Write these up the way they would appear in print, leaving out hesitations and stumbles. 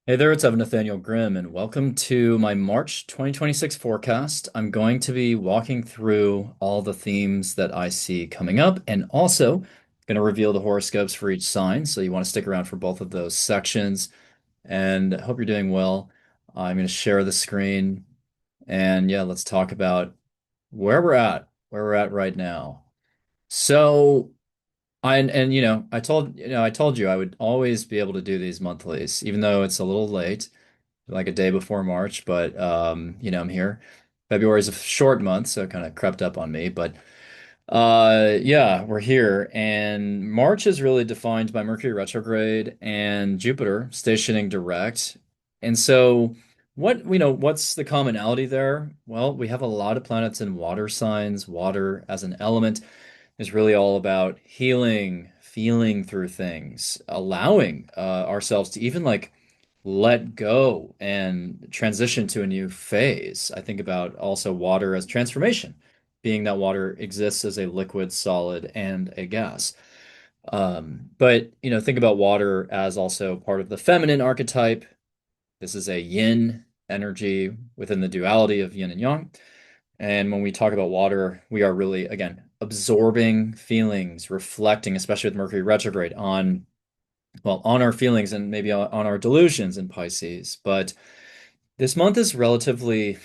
Hey there, it's Evan Nathaniel Grimm, and welcome to my March 2026 forecast. I'm going to be walking through all the themes that I see coming up and also going to reveal the horoscopes for each sign. So you want to stick around for both of those sections. And I hope you're doing well. I'm going to share the screen and yeah, let's talk about where we're at right now. So I told you I would always be able to do these monthlies, even though it's a little late, like a day before March, but I'm here. February is a short month, so it kind of crept up on me, but yeah, we're here, and March is really defined by Mercury retrograde and Jupiter stationing direct. And so what's the commonality there? Well, we have a lot of planets in water signs. Water as an element is really all about healing, feeling through things, allowing ourselves to even like let go and transition to a new phase. I think about also water as transformation, being that water exists as a liquid, solid, and a gas. But think about water as also part of the feminine archetype. This is a yin energy within the duality of yin and yang. And when we talk about water, we are really, again, absorbing feelings, reflecting, especially with Mercury retrograde, on our feelings and maybe on our delusions in Pisces. But this month is relatively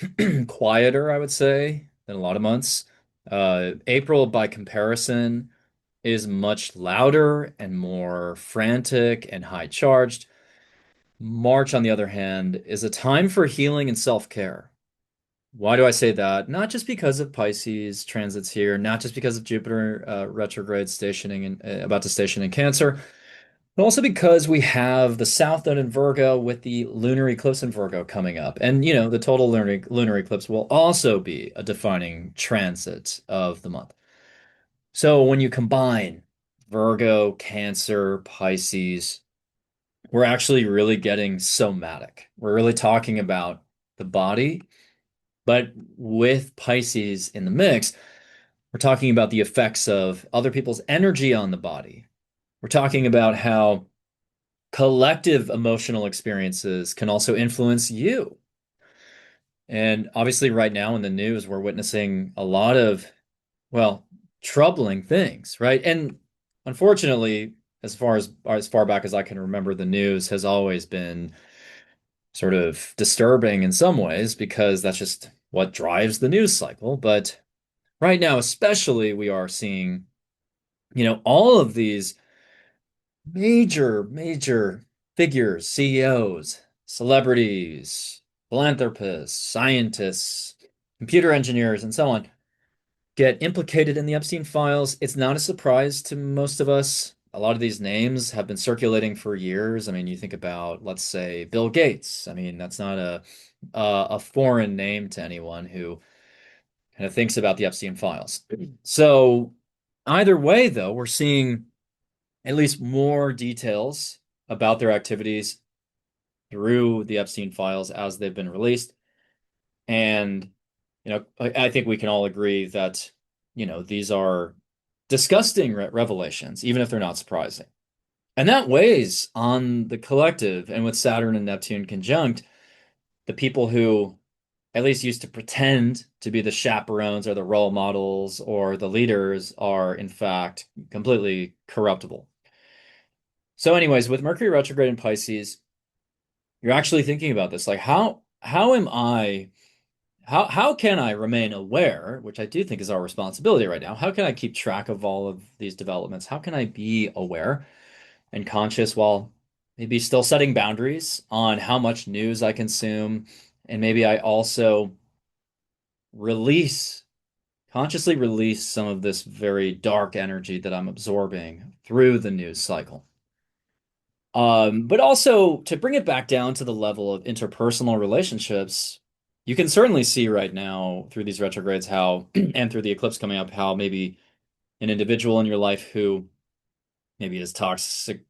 quieter, I would say, than a lot of months. April, by comparison, is much louder and more frantic and high charged. March, on the other hand, is a time for healing and self-care. Why do I say that? Not just because of Pisces transits here, not just because of Jupiter retrograde stationing and about to station in Cancer, but also because we have the South Node in Virgo with the lunar eclipse in Virgo coming up. And the total lunar eclipse will also be a defining transit of the month. So when you combine Virgo, Cancer, Pisces, we're actually really getting somatic. We're really talking about the body, but with Pisces in the mix, we're talking about the effects of other people's energy on the body. We're talking about how collective emotional experiences can also influence you. And obviously, right now in the news, we're witnessing a lot of, well, troubling things, right? And unfortunately, as far back as I can remember, the news has always been sort of disturbing in some ways because that's just what drives the news cycle. But right now, especially, we are seeing, all of these major figures, CEOs, celebrities, philanthropists, scientists, computer engineers, and so on get implicated in the Epstein files. It's not a surprise to most of us. A lot of these names have been circulating for years. I mean, you think about, let's say, Bill Gates. I mean, that's not a foreign name to anyone who kind of thinks about the Epstein files. So either way, though, we're seeing at least more details about their activities through the Epstein files as they've been released. And, I think we can all agree that, these are disgusting revelations, even if they're not surprising. And that weighs on the collective. And with Saturn and Neptune conjunct, the people who at least used to pretend to be the chaperones or the role models or the leaders are, in fact, completely corruptible. So, anyways, with Mercury retrograde in Pisces, you're actually thinking about this. Like, how can I remain aware, which I do think is our responsibility right now? How can I keep track of all of these developments? How can I be aware and conscious while maybe still setting boundaries on how much news I consume? And maybe I also release, consciously release some of this very dark energy that I'm absorbing through the news cycle. But also to bring it back down to the level of interpersonal relationships, you can certainly see right now through these retrogrades how, and through the eclipse coming up, how maybe an individual in your life who maybe is toxic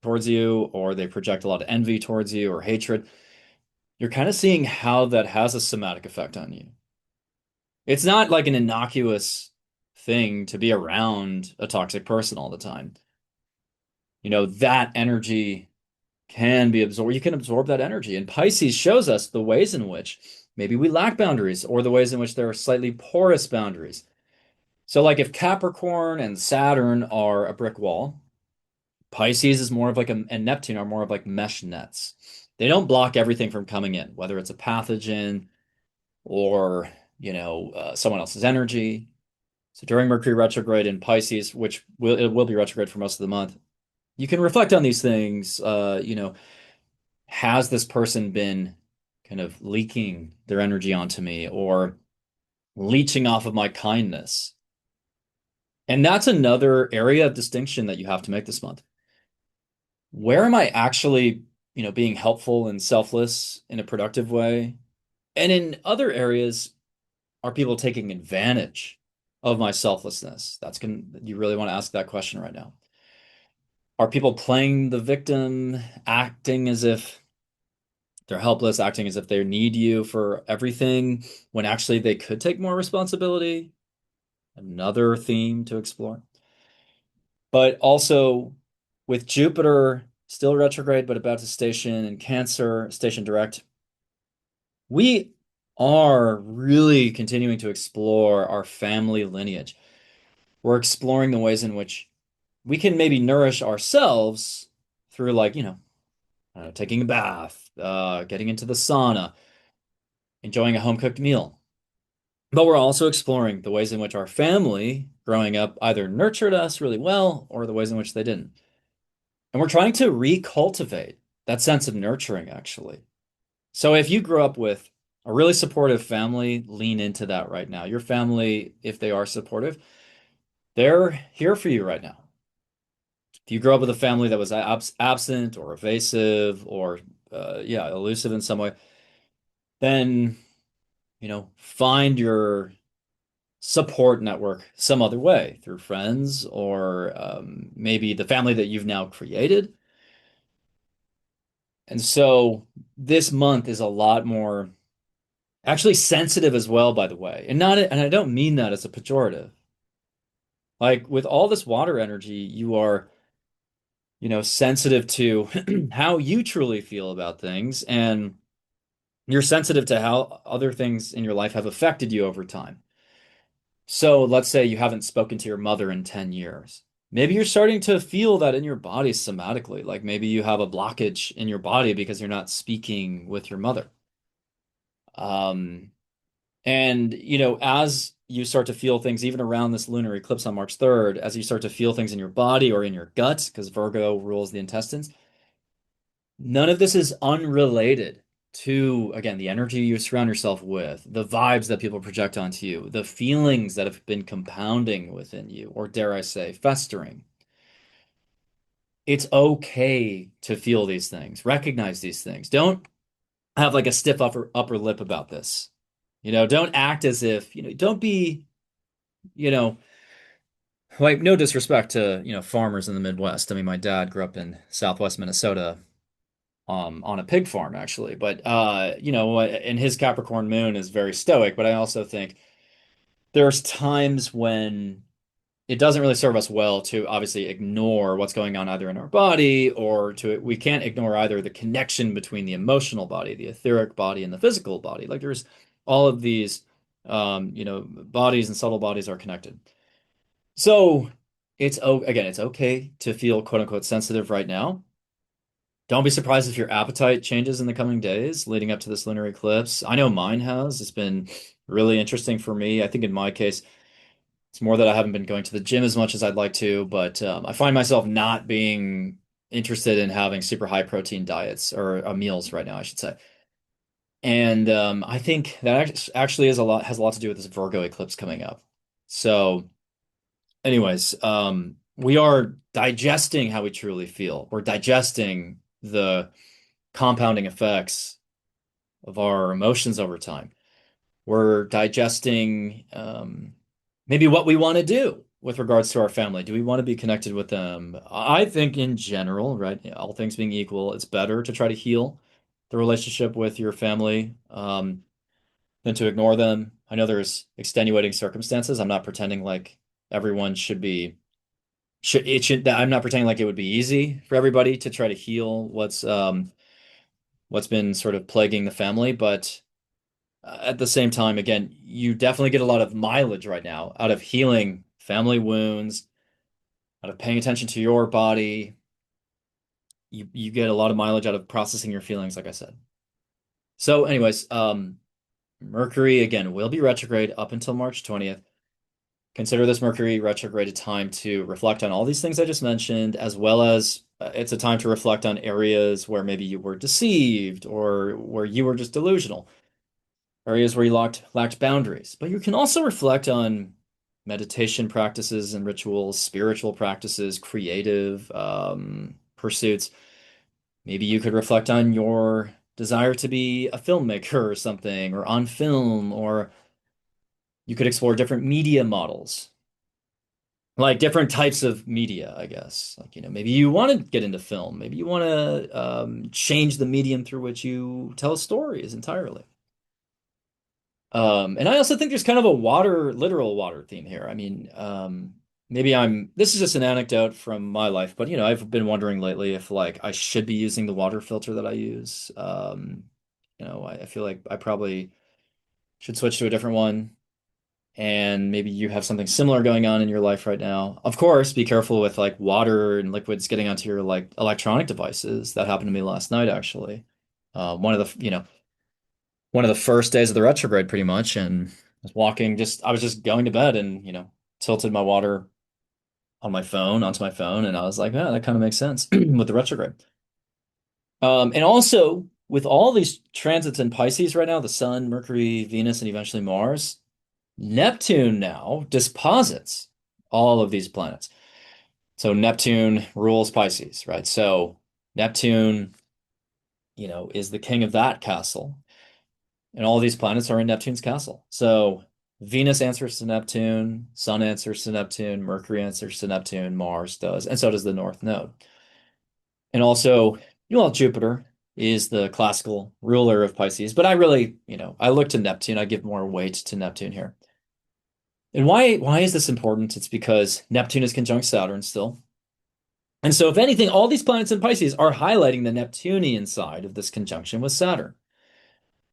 towards you, or they project a lot of envy towards you or hatred, you're kind of seeing how that has a somatic effect on you. It's not like an innocuous thing to be around a toxic person all the time. That energy can be absorbed. You can absorb that energy. And Pisces shows us the ways in which maybe we lack boundaries or the ways in which there are slightly porous boundaries. So, like if Capricorn and Saturn are a brick wall, Pisces is more of like and Neptune are more of like mesh nets. They don't block everything from coming in, whether it's a pathogen or, someone else's energy. So during Mercury retrograde in Pisces, which will be retrograde for most of the month, you can reflect on these things. Has this person been kind of leaking their energy onto me or leeching off of my kindness? And that's another area of distinction that you have to make this month. Where am I actually, being helpful and selfless in a productive way? And in other areas, are people taking advantage of my selflessness? You really want to ask that question right now. Are people playing the victim, acting as if they're helpless, acting as if they need you for everything when actually they could take more responsibility? Another theme to explore. But also with Jupiter still retrograde, but about to station in Cancer, station direct, we are really continuing to explore our family lineage. We're exploring the ways in which we can maybe nourish ourselves through, like, taking a bath, getting into the sauna, enjoying a home cooked meal. But we're also exploring the ways in which our family growing up either nurtured us really well or the ways in which they didn't. And we're trying to recultivate that sense of nurturing, actually. So if you grew up with a really supportive family, lean into that right now. Your family, if they are supportive, they're here for you right now. If you grew up with a family that was absent or evasive or, yeah, elusive in some way, then, find your support network some other way through friends or maybe the family that you've now created. And so this month is a lot more actually sensitive as well, by the way. And I don't mean that as a pejorative. Like with all this water energy, you are, sensitive to how you truly feel about things, and you're sensitive to how other things in your life have affected you over time. So let's say you haven't spoken to your mother in 10 years. Maybe you're starting to feel that in your body somatically. Like maybe you have a blockage in your body because you're not speaking with your mother. Um, And, as you start to feel things, even around this lunar eclipse on March 3rd, as you start to feel things in your body or in your gut, because Virgo rules the intestines, none of this is unrelated to, again, the energy you surround yourself with, the vibes that people project onto you, the feelings that have been compounding within you, or dare I say, festering. It's okay to feel these things, recognize these things. Don't have like a stiff upper lip about this. Don't act as if, don't be, you know, like no disrespect to, farmers in the Midwest. I mean, my dad grew up in Southwest Minnesota, on a pig farm actually. But and his Capricorn moon is very stoic, but I also think there's times when it doesn't really serve us well to obviously ignore what's going on either in our body or we can't ignore either the connection between the emotional body, the etheric body, and the physical body. Like there's all of these bodies and subtle bodies are connected. So it's okay to feel quote unquote sensitive right now. Don't be surprised if your appetite changes in the coming days leading up to this lunar eclipse. I know mine has. It's been really interesting for me. I think in my case, it's more that I haven't been going to the gym as much as I'd like to, but I find myself not being interested in having super high protein diets or meals right now, I should say. And I think that actually has a lot to do with this Virgo eclipse coming up. So anyways, we are digesting how we truly feel. We're digesting the compounding effects of our emotions over time. We're digesting maybe what we want to do with regards to our family. Do we want to be connected with them? I think in general, right, all things being equal, it's better to try to heal the relationship with your family than to ignore them. I know there's extenuating circumstances. I'm not pretending like everyone should I'm not pretending like it would be easy for everybody to try to heal what's been sort of plaguing the family, but at the same time, again, you definitely get a lot of mileage right now out of healing family wounds, out of paying attention to your body. You get a lot of mileage out of processing your feelings, like I said. So, anyways, Mercury again will be retrograde up until March 20th. Consider this Mercury retrograde a time to reflect on all these things I just mentioned, as well as it's a time to reflect on areas where maybe you were deceived or where you were just delusional, areas where you lacked boundaries. But you can also reflect on meditation practices and rituals, spiritual practices, creative pursuits. Maybe you could reflect on your desire to be a filmmaker or something, or on film, or you could explore different media models, like different types of media, I guess. Like, maybe you want to get into film. Maybe you want to change the medium through which you tell stories entirely. And I also think there's kind of a literal water theme here. I mean, this is just an anecdote from my life, but I've been wondering lately if like I should be using the water filter that I use. I feel like I probably should switch to a different one. And maybe you have something similar going on in your life right now. Of course, be careful with like water and liquids getting onto your like electronic devices. That happened to me last night, actually. One of the first days of the retrograde, pretty much, and I was just going to bed and, tilted my water onto my phone, and I was like, yeah, that kind of makes sense with the retrograde. And also with all these transits in Pisces right now, the Sun, Mercury, Venus, and eventually Mars, Neptune now disposits all of these planets. So Neptune rules Pisces, right? So Neptune, is the king of that castle. And all these planets are in Neptune's castle. So Venus answers to Neptune, Sun answers to Neptune, Mercury answers to Neptune, Mars does, and so does the North Node. And also, Jupiter is the classical ruler of Pisces, but I really, I look to Neptune. I give more weight to Neptune here. And why is this important? It's because Neptune is conjunct Saturn still. And so if anything, all these planets in Pisces are highlighting the Neptunian side of this conjunction with Saturn.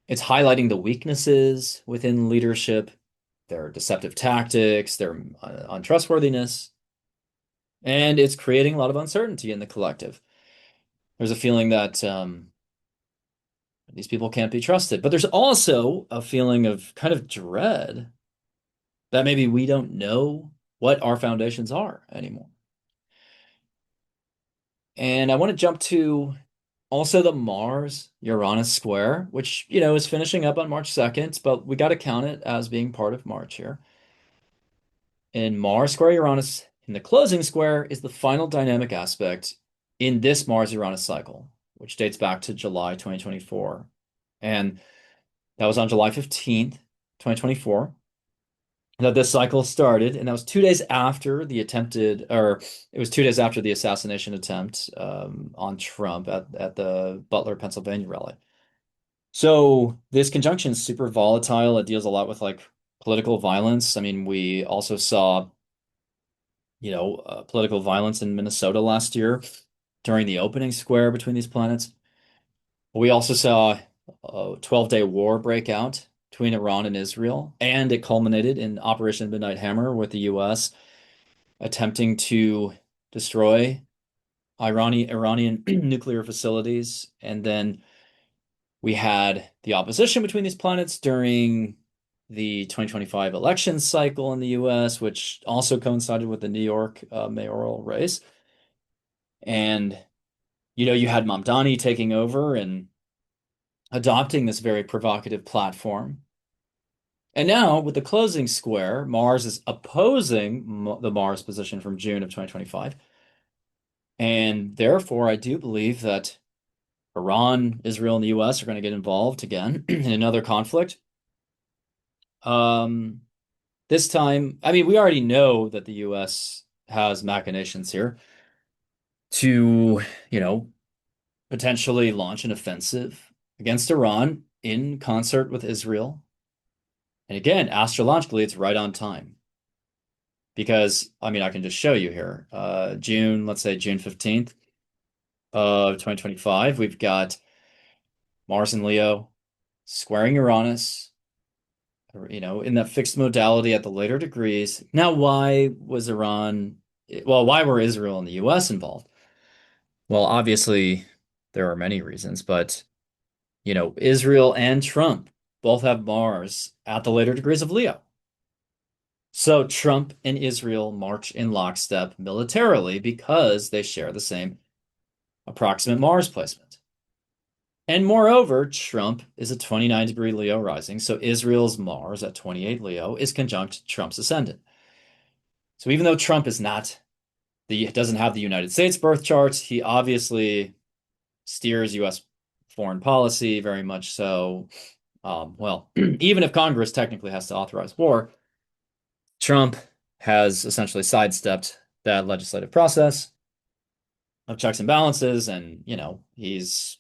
It's highlighting the weaknesses within leadership, their deceptive tactics, their untrustworthiness, and it's creating a lot of uncertainty in the collective. There's a feeling that these people can't be trusted, but there's also a feeling of kind of dread that maybe we don't know what our foundations are anymore. And I want to jump to also the Mars Uranus square, which, is finishing up on March 2nd, but we got to count it as being part of March here. And Mars square Uranus in the closing square is the final dynamic aspect in this Mars Uranus cycle, which dates back to July 2024. And that was on July 15th, 2024, that this cycle started. And that was 2 days after it was 2 days after the assassination attempt on Trump at the Butler, Pennsylvania rally. So this conjunction is super volatile. It deals a lot with like political violence. I mean, we also saw political violence in Minnesota last year during the opening square between these planets. We also saw a 12-day war break out between Iran and Israel, and it culminated in Operation Midnight Hammer with the US attempting to destroy Iranian nuclear facilities. And then we had the opposition between these planets during the 2025 election cycle in the US, which also coincided with the New York mayoral race. And, you had Mamdani taking over and adopting this very provocative platform. And now, with the closing square, Mars is opposing the Mars position from June of 2025. And therefore, I do believe that Iran, Israel, and the US are going to get involved again in another conflict. This time, I mean, we already know that the US has machinations here to, potentially launch an offensive against Iran in concert with Israel. And again, astrologically, it's right on time. because I mean I can just show you here. June, let's say June 15th of 2025, we've got Mars in Leo squaring Uranus, in that fixed modality at the later degrees. Now, why were Israel and the US involved? Well, obviously, there are many reasons, but, Israel and Trump both have Mars at the later degrees of Leo. So Trump and Israel march in lockstep militarily because they share the same approximate Mars placement. And moreover, Trump is a 29-degree Leo rising, so Israel's Mars at 28 Leo is conjunct Trump's ascendant. So even though Trump is not doesn't have the United States birth charts, he obviously steers US foreign policy very much so. Well, even if Congress technically has to authorize war, Trump has essentially sidestepped that legislative process of checks and balances, and it's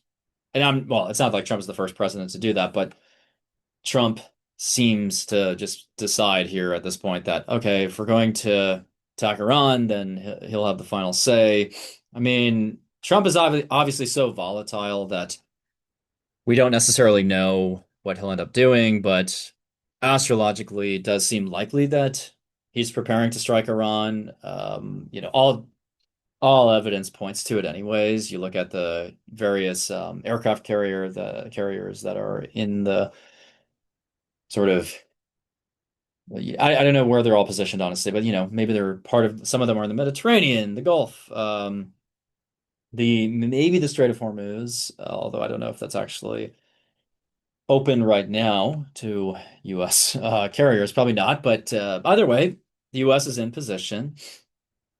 not like Trump is the first president to do that, but Trump seems to just decide here at this point that, okay, if we're going to attack Iran, then he'll have the final say. I mean, Trump is obviously so volatile that we don't necessarily know what he'll end up doing, but astrologically, it does seem likely that he's preparing to strike Iran. All evidence points to it anyways. You look at the various the carriers that are in the sort of I don't know where they're all positioned, honestly, but maybe they're part of some of them are in the Mediterranean, the Gulf, maybe the Strait of Hormuz, although I don't know if that's actually open right now to US carriers, probably not, but either way, the US is in position.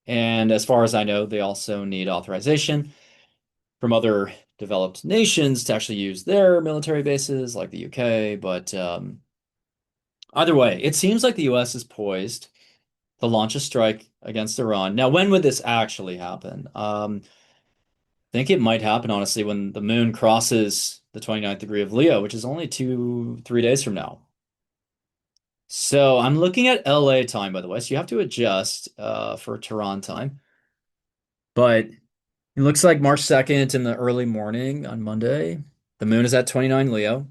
And as far as I know, they also need authorization from other developed nations to actually use their military bases, like the UK. But either way, it seems like the US is poised to launch a strike against Iran. Now, when would this actually happen? I think it might happen, honestly, when the moon crosses the 29th degree of Leo, which is only 3 days from now. So I'm looking at LA time, by the way. So you have to adjust for Tehran time. But it looks like March 2nd in the early morning on Monday. The moon is at 29 Leo,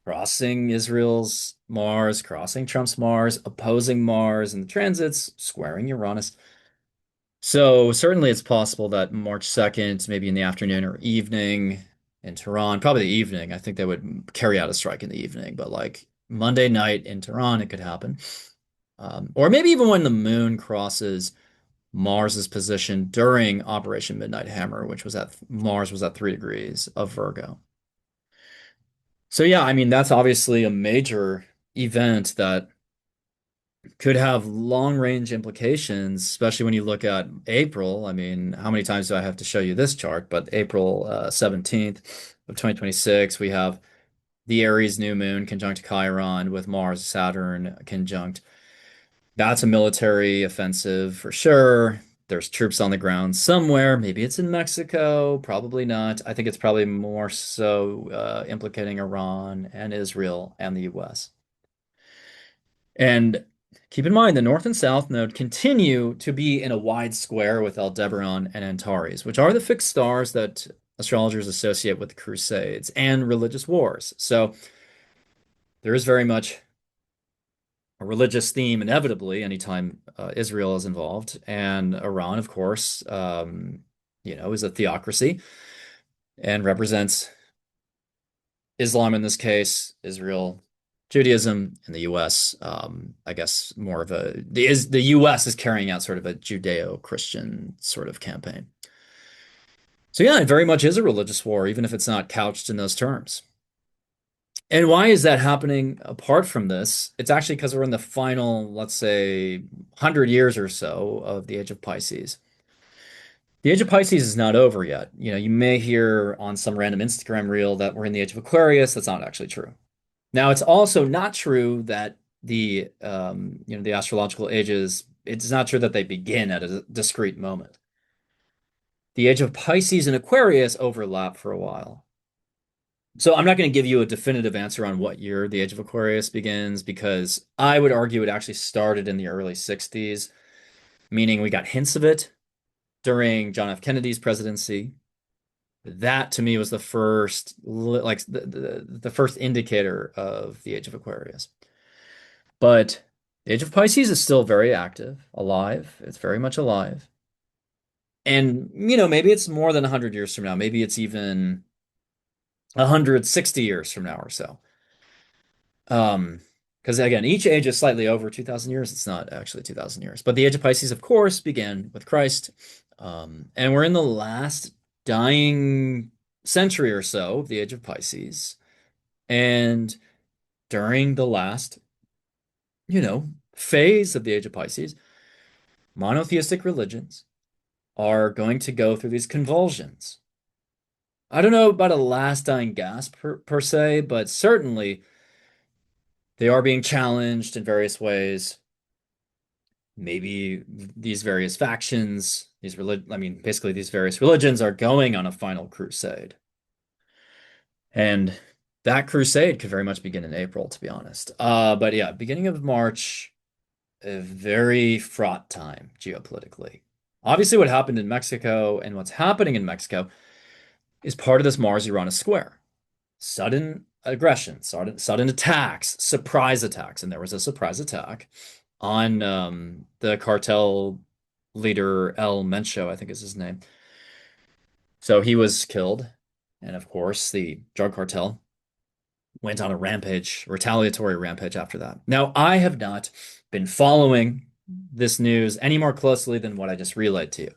crossing Israel's Mars, crossing Trump's Mars, opposing Mars, and the transits, squaring Uranus. So certainly it's possible that March 2nd, maybe in the afternoon or evening in Tehran, probably the evening. I think they would carry out a strike in the evening, but like Monday night in Tehran, it could happen. Or maybe even when the moon crosses Mars's position during Operation Midnight Hammer, which was at Mars was at 3 degrees of Virgo. So yeah, I mean that's obviously a major event that could have long range implications, especially when you look at April. I mean, how many times do I have to show you this chart? But April 17th of 2026, we have the Aries new moon conjunct Chiron with Mars, Saturn conjunct. That's a military offensive for sure. There's troops on the ground somewhere. Maybe it's in Mexico. Probably not. I think it's probably more so implicating Iran and Israel and the US. And keep in mind, the North and South node continue to be in a wide square with Aldebaran and Antares, which are the fixed stars that astrologers associate with the Crusades and religious wars. So there is very much a religious theme, inevitably, anytime Israel is involved. And Iran, of course, is a theocracy and represents Islam in this case, Israel, Judaism in the US. I guess more of the US is carrying out sort of a Judeo-Christian sort of campaign. So yeah, it very much is a religious war, even if it's not couched in those terms. And why is that happening apart from this? It's actually because we're in the final, let's say, 100 years or so of the age of Pisces. The age of Pisces is not over yet. You may hear on some random Instagram reel that we're in the age of Aquarius. That's not actually true. Now, it's also not true that the astrological ages, it's not true that they begin at a discrete moment. The age of Pisces and Aquarius overlap for a while. So I'm not going to give you a definitive answer on what year the Age of Aquarius begins because I would argue it actually started in the early 60s, meaning we got hints of it during John F. Kennedy's presidency. That to me was the first like the first indicator of the Age of Aquarius. But the Age of Pisces is still very active, alive. It's very much alive. And maybe it's more than 100 years from now. Maybe it's even 160 years from now or so. Um, because again, each age is slightly over 2,000 years. It's not actually 2,000 years. But the Age of Pisces, of course, began with Christ. And we're in the last dying century or so of the Age of Pisces. And during the last, phase of the Age of Pisces, monotheistic religions are going to go through these convulsions. I don't know about a last dying gasp per se, but certainly they are being challenged in various ways. Maybe these various factions, basically these various religions are going on a final crusade. And that crusade could very much begin in April, to be honest. But yeah, beginning of March, a very fraught time geopolitically. Obviously, what happened in Mexico and what's happening in Mexico is part of this Mars-Uranus square. Sudden aggression, sudden attacks, surprise attacks. And there was a surprise attack on the cartel leader El Mencho, I think is his name. So he was killed. And of course, the drug cartel went on a rampage, retaliatory rampage after that. Now, I have not been following this news any more closely than what I just relayed to you.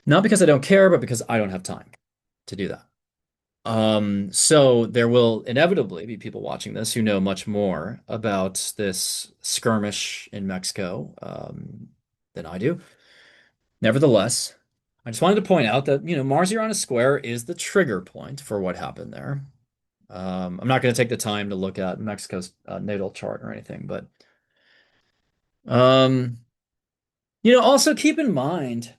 Not because I don't care, but because I don't have time to do that. So there will inevitably be people watching this who know much more about this skirmish in Mexico, than I do. Nevertheless, I just wanted to point out that, Mars-Uranus square is the trigger point for what happened there. I'm not going to take the time to look at Mexico's natal chart or anything, but um, also keep in mind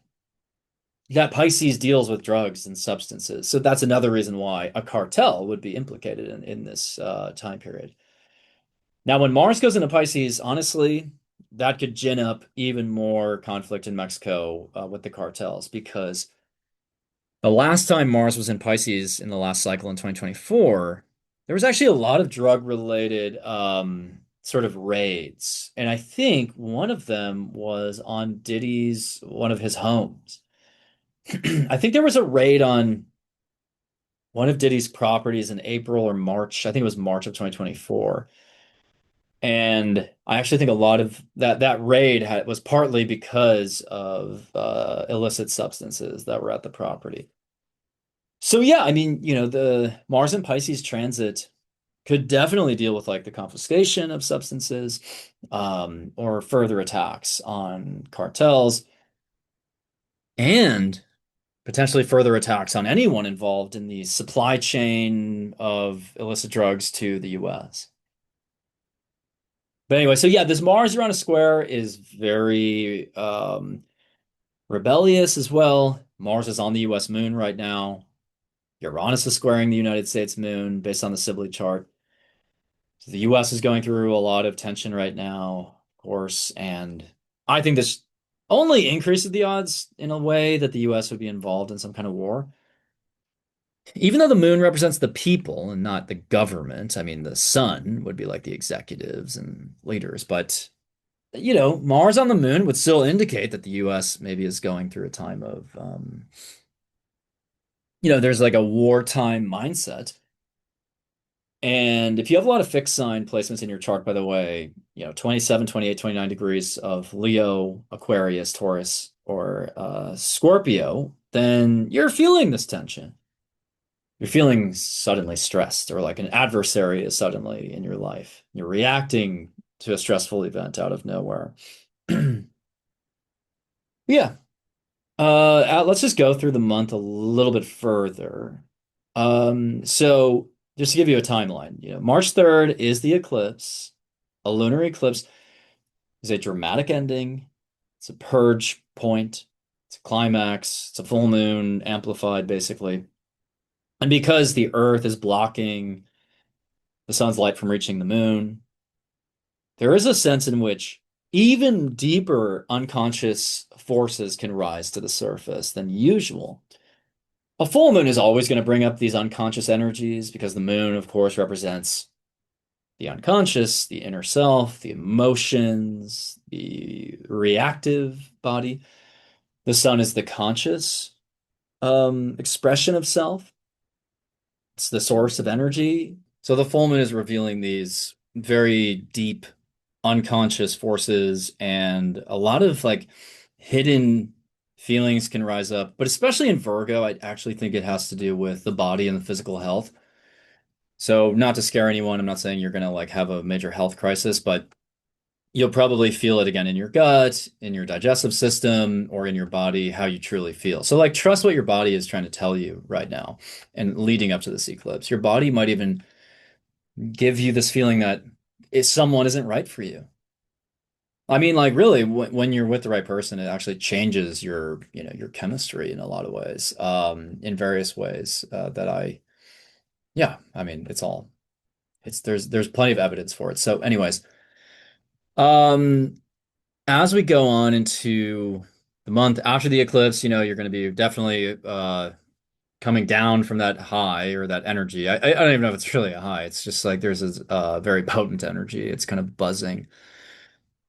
that Pisces deals with drugs and substances. So that's another reason why a cartel would be implicated in this time period. Now, when Mars goes into Pisces, honestly, that could gin up even more conflict in Mexico with the cartels because the last time Mars was in Pisces in the last cycle in 2024, there was actually a lot of drug-related sort of raids. And I think one of them was on Diddy's, one of his homes. I think there was a raid on one of Diddy's properties in April or March. I think it was March of 2024. And I actually think a lot of that raid was partly because of illicit substances that were at the property. So yeah, I mean, the Mars and Pisces transit could definitely deal with like the confiscation of substances, or further attacks on cartels, and potentially further attacks on anyone involved in the supply chain of illicit drugs to the US. But anyway, so yeah, this Mars Uranus square is very rebellious as well. Mars is on the US moon right now. Uranus is squaring the United States moon based on the Sibley chart. So the US is going through a lot of tension right now, of course, and I think this only increases the odds in a way that the US would be involved in some kind of war. Even though the moon represents the people and not the government, I mean, the sun would be like the executives and leaders, but Mars on the moon would still indicate that the US maybe is going through a time of, there's like a wartime mindset. And if you have a lot of fixed sign placements in your chart, by the way, 27, 28, 29 degrees of Leo, Aquarius, Taurus, or Scorpio, then you're feeling this tension. You're feeling suddenly stressed, or like an adversary is suddenly in your life. You're reacting to a stressful event out of nowhere. Yeah. Let's just go through the month a little bit further. So just to give you a timeline, March 3rd is the eclipse. A lunar eclipse is a dramatic ending. It's a purge point. It's a climax. It's a full moon amplified, basically. And because the Earth is blocking the sun's light from reaching the moon, there is a sense in which even deeper unconscious forces can rise to the surface than usual. A full moon is always going to bring up these unconscious energies because the moon, of course, represents the unconscious, the inner self, the emotions, the reactive body. The sun is the conscious expression of self. It's the source of energy. So the full moon is revealing these very deep unconscious forces, and a lot of like hidden feelings can rise up. But especially in Virgo, I actually think it has to do with the body and the physical health. So not to scare anyone, I'm not saying you're gonna like have a major health crisis, but you'll probably feel it again in your gut, in your digestive system, or in your body, how you truly feel. So like trust what your body is trying to tell you right now and leading up to this eclipse. Your body might even give you this feeling that if someone isn't right for you. I mean, like really, when you're with the right person, it actually changes your, your chemistry in a lot of ways, in various ways, yeah, I mean, there's plenty of evidence for it. So anyways, um, as we go on into the month after the eclipse, you're going to be definitely, coming down from that high or that energy. I don't even know if it's really a high. It's just like there's this, very potent energy. It's kind of buzzing.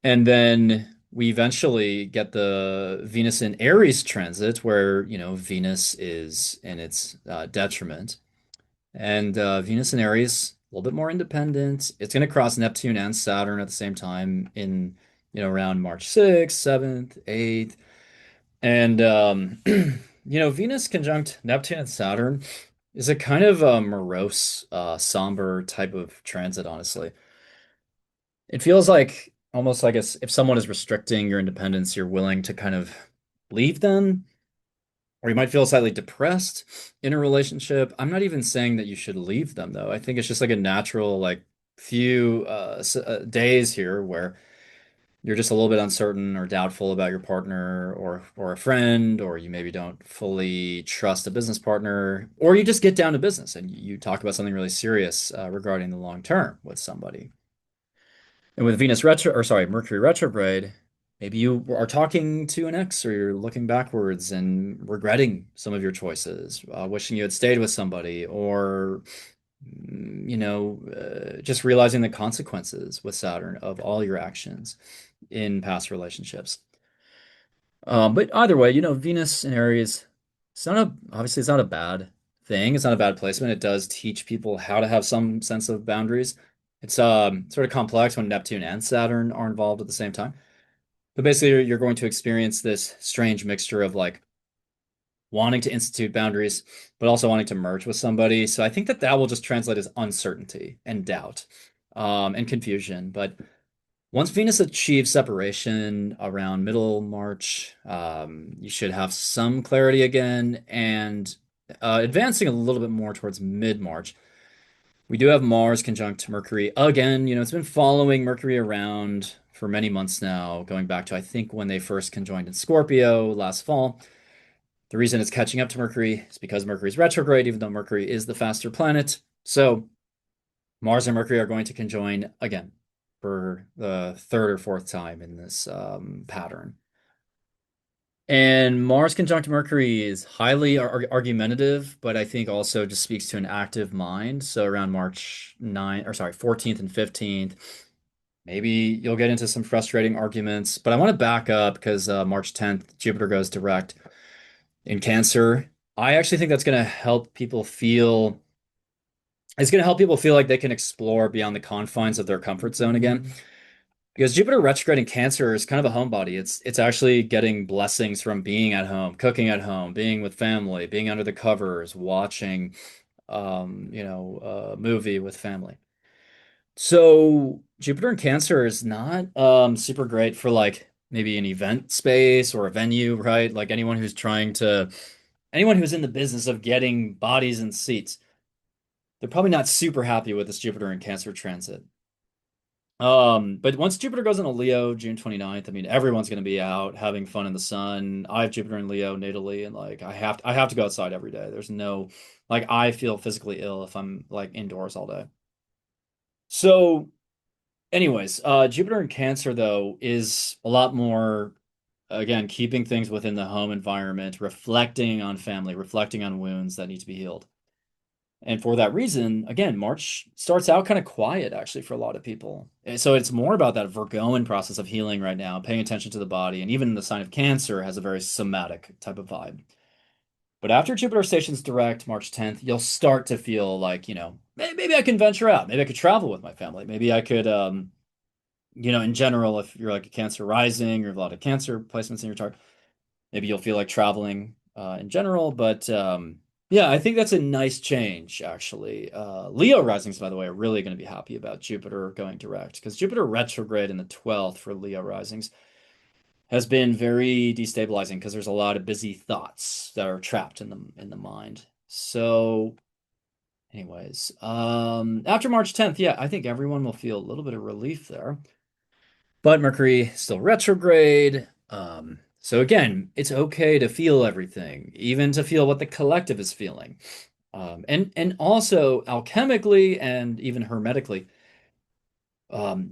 And then we eventually get the Venus in Aries transit, where, Venus is in its detriment. And Venus in Aries, a little bit more independent. It's going to cross Neptune and Saturn at the same time in, around March 6th, 7th, 8th. And, Venus conjunct Neptune and Saturn is a kind of a morose, somber type of transit, honestly. It feels like almost like if someone is restricting your independence, you're willing to kind of leave them, or you might feel slightly depressed in a relationship. I'm not even saying that you should leave them, though. I think it's just like a natural, like few days here where you're just a little bit uncertain or doubtful about your partner or a friend, or you maybe don't fully trust a business partner, or you just get down to business and you talk about something really serious regarding the long term with somebody. And with Mercury retrograde, maybe you are talking to an ex, or you're looking backwards and regretting some of your choices, wishing you had stayed with somebody, or just realizing the consequences with Saturn of all your actions in past relationships. But either way, Venus in Aries, obviously it's not a bad thing. It's not a bad placement. It does teach people how to have some sense of boundaries. It's sort of complex when Neptune and Saturn are involved at the same time. But basically, you're going to experience this strange mixture of like wanting to institute boundaries, but also wanting to merge with somebody. So I think that will just translate as uncertainty and doubt, and confusion. But once Venus achieves separation around middle March, you should have some clarity again. And advancing a little bit more towards mid-March, we do have Mars conjunct Mercury again. It's been following Mercury around for many months now, going back to I think when they first conjoined in Scorpio last fall. The reason it's catching up to Mercury is because Mercury's retrograde, even though Mercury is the faster planet. So Mars and Mercury are going to conjoin again for the third or fourth time in this pattern. And Mars conjunct Mercury is highly argumentative, but I think also just speaks to an active mind. So around March 9th, or sorry, 14th and 15th, maybe you'll get into some frustrating arguments. But I want to back up because March 10th, Jupiter goes direct in Cancer. I actually think that's going to help people feel it's going to help people feel like they can explore beyond the confines of their comfort zone again. Because Jupiter retrograde in Cancer is kind of a homebody. It's actually getting blessings from being at home, cooking at home, being with family, being under the covers, watching a movie with family. So Jupiter in Cancer is not super great for like maybe an event space or a venue, right? Like anyone who's in the business of getting bodies and seats, they're probably not super happy with this Jupiter in Cancer transit. But once Jupiter goes into Leo, June 29th, I mean, everyone's going to be out having fun in the sun. I have Jupiter in Leo natally, and like I have to go outside every day. There's no like I feel physically ill if I'm like indoors all day. So, anyways, Jupiter in Cancer though is a lot more again keeping things within the home environment, reflecting on family, reflecting on wounds that need to be healed. And for that reason, again, March starts out kind of quiet actually for a lot of people. And so it's more about that Virgoan process of healing right now, paying attention to the body. And even the sign of Cancer has a very somatic type of vibe. But after Jupiter stations direct March 10th, you'll start to feel like, maybe I can venture out. Maybe I could travel with my family. Maybe I could, in general, if you're like a Cancer rising, or have a lot of Cancer placements in your chart, maybe you'll feel like traveling in general, but yeah, I think that's a nice change, actually. Leo risings, by the way, are really going to be happy about Jupiter going direct because Jupiter retrograde in the 12th for Leo risings has been very destabilizing because there's a lot of busy thoughts that are trapped in the mind. So, anyways, after March 10th, yeah, I think everyone will feel a little bit of relief there. But Mercury still retrograde. So again, it's okay to feel everything, even to feel what the collective is feeling. And also alchemically and even hermetically,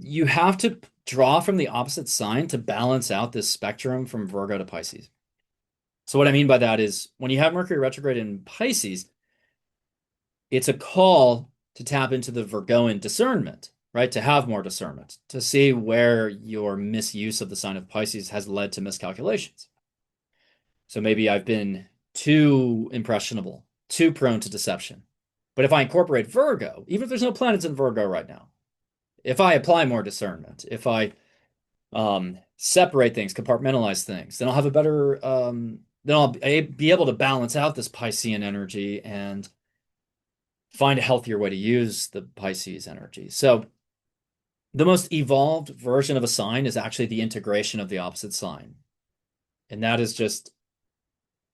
you have to draw from the opposite sign to balance out this spectrum from Virgo to Pisces. So what I mean by that is when you have Mercury retrograde in Pisces, it's a call to tap into the Virgoan discernment, right? To have more discernment, to see where your misuse of the sign of Pisces has led to miscalculations. So maybe I've been too impressionable, too prone to deception. But if I incorporate Virgo, even if there's no planets in Virgo right now, if I apply more discernment, if I separate things, compartmentalize things, then I'll have a better, then I'll be able to balance out this Piscean energy and find a healthier way to use the Pisces energy. So the most evolved version of a sign is actually the integration of the opposite sign. And that is just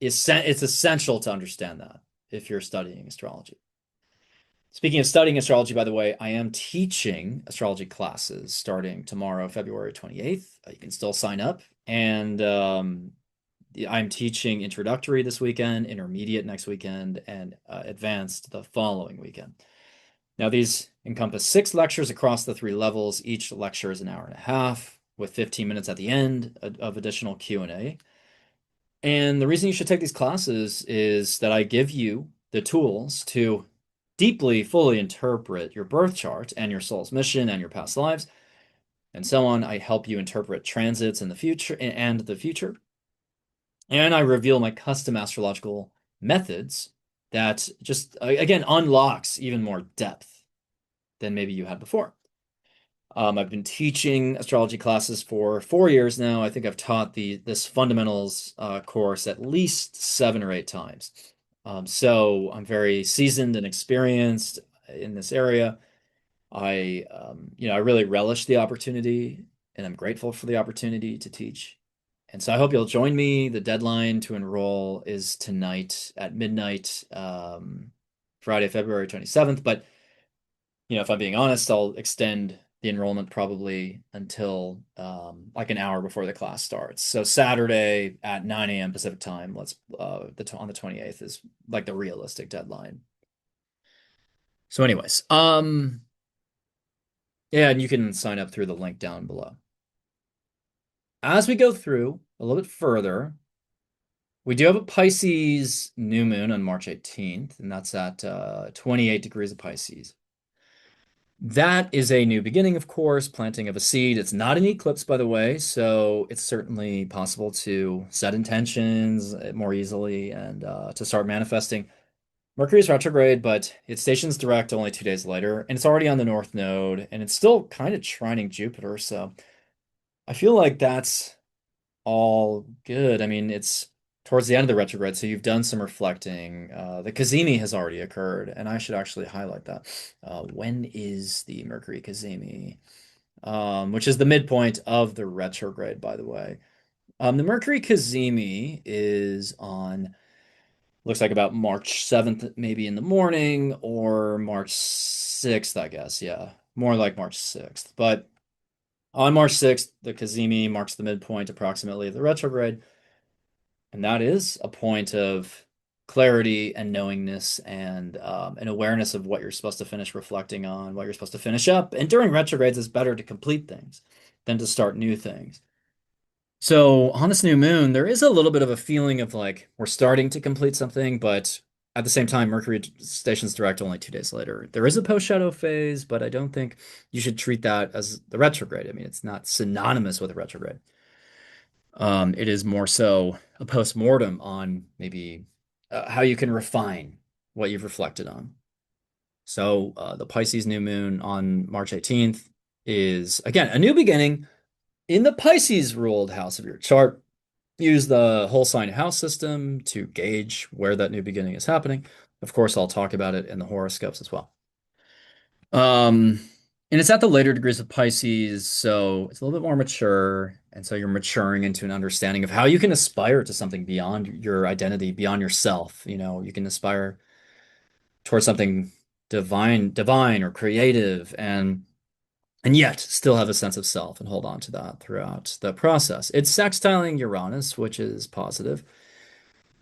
it's essential to understand that if you're studying astrology. Speaking of studying astrology, by the way, I am teaching astrology classes starting tomorrow, February 28th. You can still sign up. And I'm teaching introductory this weekend, intermediate next weekend, and advanced the following weekend. Now, these encompass 6 lectures across the 3 levels. Each lecture is an hour and a half, with 15 minutes at the end of additional Q&A. And the reason you should take these classes is that I give you the tools to deeply, fully interpret your birth chart and your soul's mission and your past lives and so on. I help you interpret transits in the future and the future. And I reveal my custom astrological methods that just, again, unlocks even more depth than maybe you had before. I've been teaching astrology classes for 4 years now. I think I've taught this fundamentals course at least 7 or 8 times. So I'm very seasoned and experienced in this area. I really relish the opportunity and I'm grateful for the opportunity to teach. And so I hope you'll join me. The deadline to enroll is tonight at midnight, Friday, February 27th. But if I'm being honest, I'll extend the enrollment probably until like an hour before the class starts. So Saturday at 9 a.m. Pacific time, let's on the 28th is like the realistic deadline. So anyways, yeah, and you can sign up through the link down below. As we go through a little bit further, we do have a Pisces new moon on March 18th, and that's at 28 degrees of Pisces. That is a new beginning, of course, planting of a seed. It's not an eclipse, by the way, so it's certainly possible to set intentions more easily and to start manifesting. Mercury is retrograde, but it stations direct only 2 days later, and it's already on the North Node, and it's still kind of trining Jupiter, so I feel like that's all good. I mean, it's towards the end of the retrograde, so you've done some reflecting. The Cazimi has already occurred, and I should actually highlight that. When is the Mercury Cazimi? Which is the midpoint of the retrograde, by the way. The Mercury Cazimi is on, looks like about March 7th, maybe in the morning, or March 6th, I guess. Yeah, more like March 6th. But On March 6th, the Cazimi marks the midpoint approximately of the retrograde, and that is a point of clarity and knowingness and an awareness of what you're supposed to finish reflecting on, what you're supposed to finish up. And during retrogrades, it's better to complete things than to start new things. So on this new moon, there is a little bit of a feeling of like we're starting to complete something, but at the same time, Mercury stations direct only 2 days later. There is a post-shadow phase, but I don't think you should treat that as the retrograde. I mean, it's not synonymous with a retrograde. It is more so a post-mortem on maybe how you can refine what you've reflected on. So the Pisces new moon on March 18th is again a new beginning in the Pisces ruled house of your chart. Use the whole sign house system to gauge where that new beginning is happening. Of course, I'll talk about it in the horoscopes as well. Um, and it's at the later degrees of Pisces, so it's a little bit more mature. And so you're maturing into an understanding of how you can aspire to something beyond your identity, beyond yourself. You know, you can aspire towards something divine or creative, and yet still have a sense of self and hold on to that throughout the process. It's sextiling Uranus, which is positive.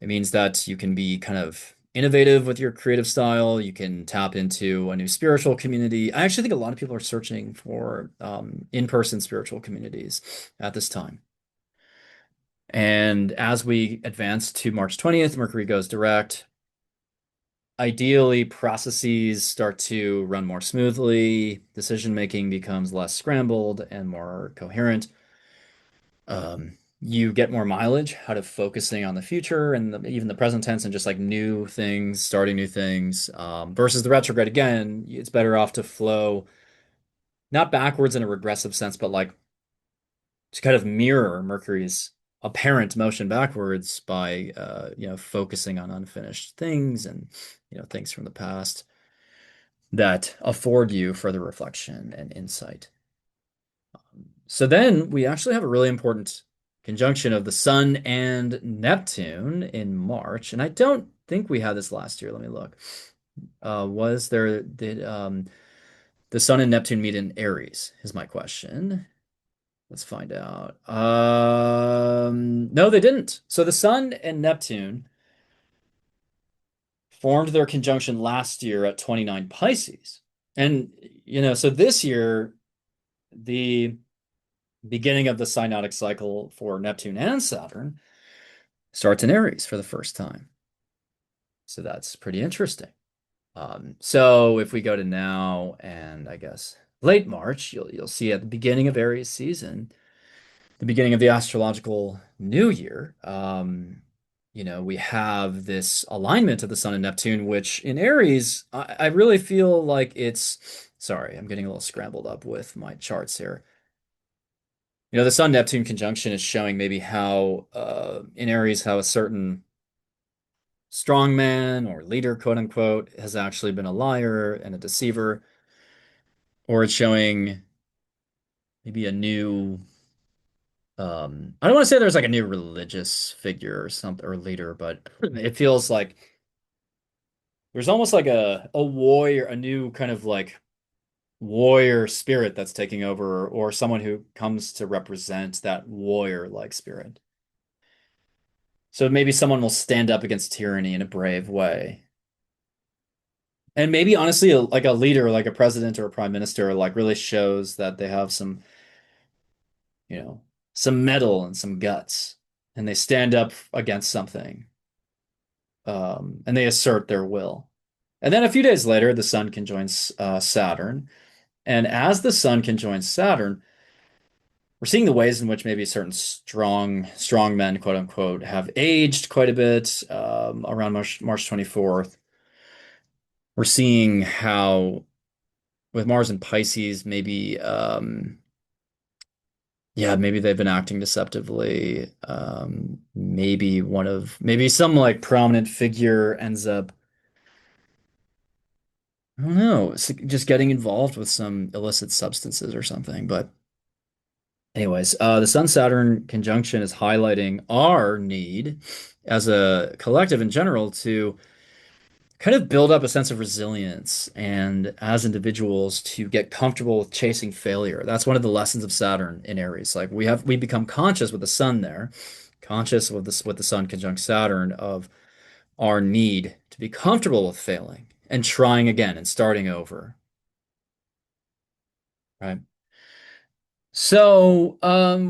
It means that you can be kind of innovative with your creative style. You can tap into a new spiritual community. I actually think a lot of people are searching for in-person spiritual communities at this time. And as we advance to March 20th, Mercury goes direct. Ideally, processes start to run more smoothly. Decision making becomes less scrambled and more coherent. You get more mileage out of focusing on the future and even the present tense and just like new things, starting new things. Versus the retrograde, again, it's better off to flow not backwards in a regressive sense, but like to kind of mirror Mercury's apparent motion backwards by focusing on unfinished things and things from the past that afford you further reflection and insight. So then we actually have a really important conjunction of the Sun and Neptune in March, and I don't think we had this last year. Let me look. Was there did the Sun and Neptune meet in Aries? Is my question. Let's find out. No, they didn't. So the Sun and Neptune formed their conjunction last year at 29 Pisces. And so this year, the beginning of the synodic cycle for Neptune and Saturn starts in Aries for the first time. So that's pretty interesting. So if we go to now and I guess late March, you'll see at the beginning of Aries season, the beginning of the astrological new year, we have this alignment of the Sun and Neptune, which in Aries, I really feel like sorry, I'm getting a little scrambled up with my charts here. The Sun Neptune conjunction is showing maybe how in Aries how a certain strongman or leader, quote unquote, has actually been a liar and a deceiver, or it's showing maybe a new I don't want to say there's like a new religious figure or something or leader, but it feels like there's almost like a warrior, a new kind of like warrior spirit that's taking over, or someone who comes to represent that warrior-like spirit. So maybe someone will stand up against tyranny in a brave way. And maybe honestly, like a leader, like a president or a prime minister, like really shows that they have you know, some mettle and some guts, and they stand up against something, and they assert their will. And then a few days later, the sun conjoins Saturn. And as the sun conjoins Saturn, we're seeing the ways in which maybe certain strong men, quote unquote, have aged quite a bit around March 24th. We're seeing how with Mars and Pisces, maybe maybe they've been acting deceptively. Maybe some like prominent figure ends up, I don't know, just getting involved with some illicit substances or something. But anyways, the Sun Saturn conjunction is highlighting our need as a collective in general to kind of build up a sense of resilience and as individuals to get comfortable with chasing failure. That's one of the lessons of Saturn in Aries. Like we become conscious with the sun there, conscious with the sun conjunct Saturn of our need to be comfortable with failing and trying again and starting over, right? So,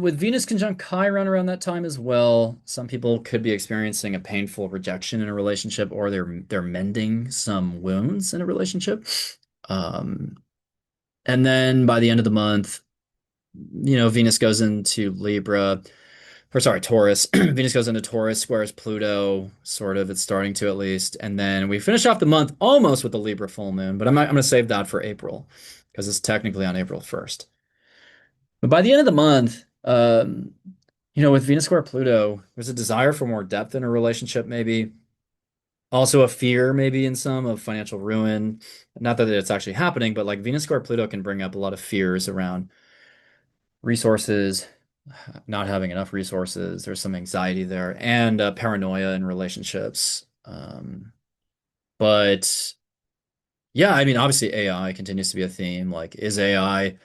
with Venus conjunct Chiron around that time as well, some people could be experiencing a painful rejection in a relationship, or they're mending some wounds in a relationship. Um, and then by the end of the month, Venus goes into Libra, or sorry, Taurus. Venus goes into Taurus, squares Pluto, sort of. It's starting to at least. And then we finish off the month almost with the Libra full moon, but I'm going to save that for April because it's technically on April 1st. But by the end of the month, with Venus square Pluto, there's a desire for more depth in a relationship, maybe. Also a fear, maybe in some of financial ruin. Not that it's actually happening, but like Venus square Pluto can bring up a lot of fears around resources, not having enough resources. There's some anxiety there and paranoia in relationships. But yeah, I mean, obviously AI continues to be a theme. Like, is AI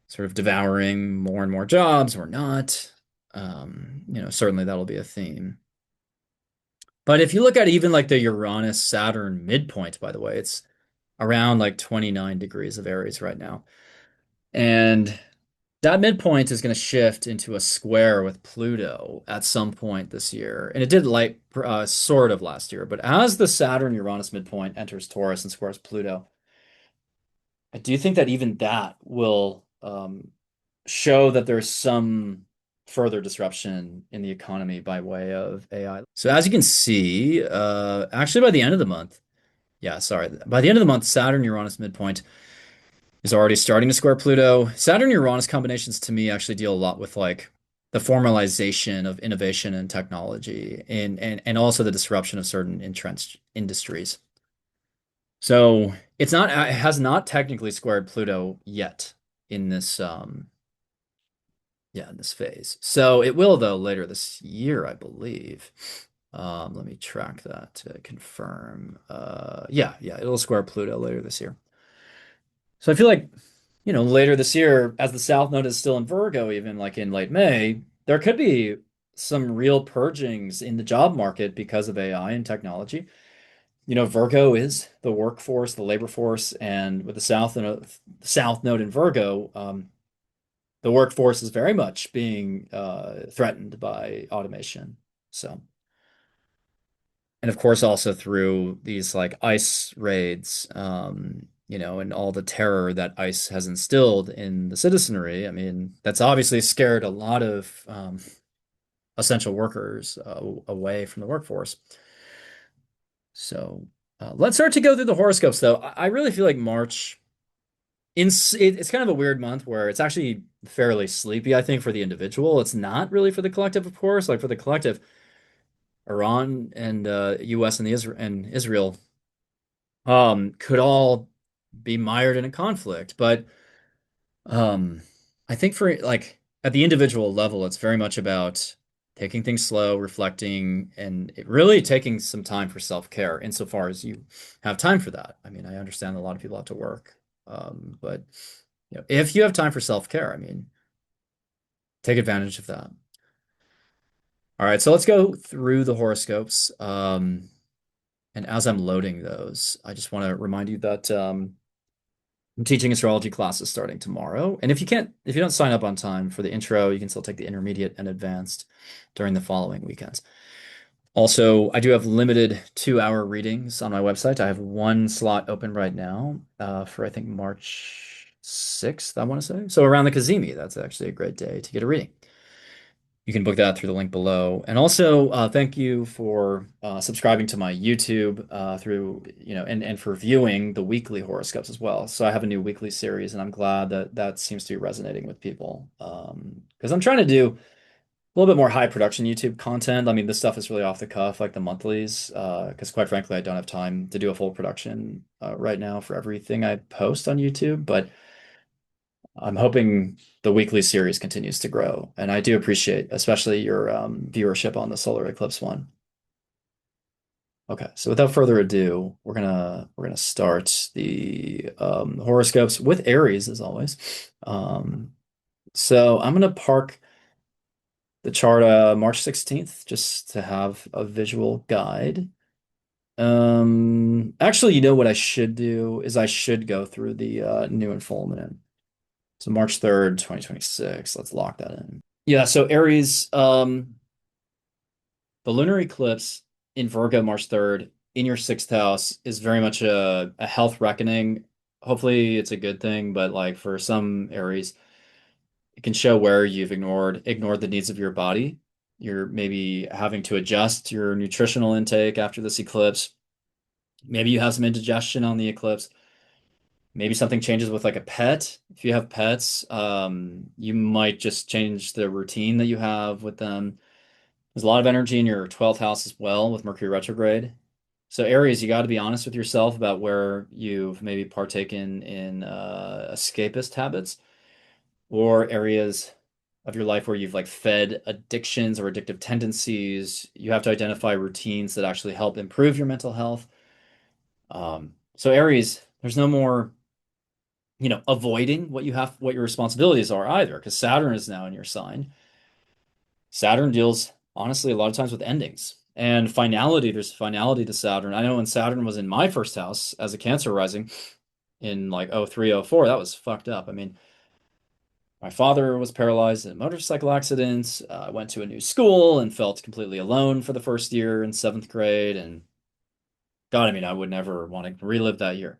sort of devouring more and more jobs or not? Certainly that'll be a theme. But if you look at even like the Uranus Saturn midpoint, by the way, it's around like 29 degrees of Aries right now. And that midpoint is going to shift into a square with Pluto at some point this year. And it did like sort of last year. But as the Saturn Uranus midpoint enters Taurus and squares Pluto, I do think that even that will show that there's some further disruption in the economy by way of AI. So as you can see, actually by the end of the month, yeah, sorry, by the end of the month, Saturn Uranus midpoint is already starting to square Pluto. Saturn Uranus combinations to me actually deal a lot with like the formalization of innovation and technology and also the disruption of certain entrenched industries. So it has not technically squared Pluto yet in this in this phase. So it will though later this year, I believe. Let me track that to confirm. Yeah, it'll square Pluto later this year. So I feel like, later this year, as the South Node is still in Virgo, even like in late May, there could be some real purgings in the job market because of AI and technology. Virgo is the workforce, the labor force, and with the South Node in Virgo, the workforce is very much being threatened by automation. So, and of course, also through these like ICE raids, and all the terror that ICE has instilled in the citizenry. I mean, that's obviously scared a lot of essential workers away from the workforce. So, let's start to go through the horoscopes, though. I really feel like March. It's kind of a weird month where it's actually fairly sleepy, I think, for the individual. It's not really for the collective, of course. Like for the collective, Iran and US and Israel could all be mired in a conflict. But um I think for like at the individual level, it's very much about taking things slow, reflecting, and really taking some time for self-care insofar as you have time for that. I mean, I understand a lot of people have to work. But if you have time for self-care, I mean, take advantage of that. All right, so let's go through the horoscopes. And as I'm loading those, I just want to remind you that I'm teaching astrology classes starting tomorrow. And if you don't sign up on time for the intro, you can still take the intermediate and advanced during the following weekends. Also, I do have limited 2-hour readings on my website. I have one slot open right now for I think March 6th, I want to say. So around the Kazemi, that's actually a great day to get a reading. You can book that through the link below. And also, thank you for subscribing to my YouTube through, and for viewing the weekly horoscopes as well. So I have a new weekly series, and I'm glad that that seems to be resonating with people. Because I'm trying to do a little bit more high production YouTube content. I mean, this stuff is really off the cuff, like the monthlies, because quite frankly, I don't have time to do a full production right now for everything I post on YouTube. But I'm hoping the weekly series continues to grow, and I do appreciate especially your viewership on the solar eclipse one. Okay, so without further ado, we're gonna start the horoscopes with Aries as always. Um, so I'm gonna park the chart March 16th just to have a visual guide. Actually, you know what I should do is I should go through the new and full moon. So March 3rd, 2026. Let's lock that in. Yeah, so Aries, the lunar eclipse in Virgo March 3rd in your sixth house is very much a health reckoning. Hopefully it's a good thing, but like for some Aries, it can show where you've ignored the needs of your body. You're maybe having to adjust your nutritional intake after this eclipse. Maybe you have some indigestion on the eclipse. Maybe something changes with like a pet. If you have pets, you might just change the routine that you have with them. There's a lot of energy in your 12th house as well with Mercury retrograde. So Aries, you got to be honest with yourself about where you've maybe partaken in escapist habits or areas of your life where you've like fed addictions or addictive tendencies. You have to identify routines that actually help improve your mental health. So Aries, there's no more, avoiding what your responsibilities are either, because Saturn is now in your sign. Saturn deals honestly a lot of times with endings and finality. There's finality to Saturn. I know when Saturn was in my first house as a Cancer rising in like 03, 04, that was fucked up. I mean, my father was paralyzed in a motorcycle accident. I went to a new school and felt completely alone for the first year in seventh grade. And God, I mean, I would never want to relive that year.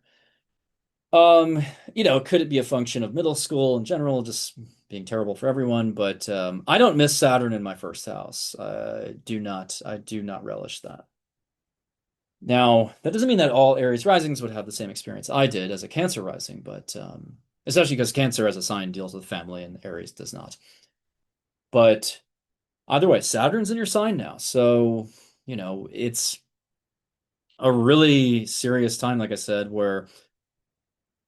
Um, could it be a function of middle school in general, just being terrible for everyone? But I don't miss Saturn in my first house. I do not relish that. Now, that doesn't mean that all Aries risings would have the same experience I did as a Cancer rising, but especially because Cancer as a sign deals with family and Aries does not. But either way, Saturn's in your sign now. So, it's a really serious time, like I said, where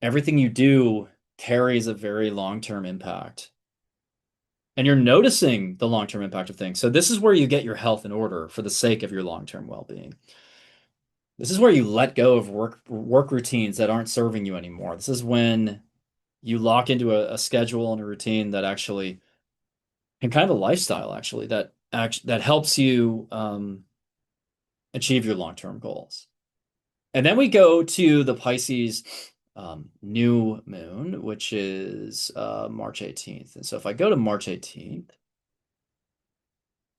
everything you do carries a very long-term impact. And you're noticing the long-term impact of things. So this is where you get your health in order for the sake of your long-term well-being. This is where you let go of work routines that aren't serving you anymore. This is when you lock into a schedule and a routine that actually and kind of a lifestyle actually that helps you achieve your long-term goals. And then we go to the Pisces new moon, which is March 18th. And so if I go to March 18th,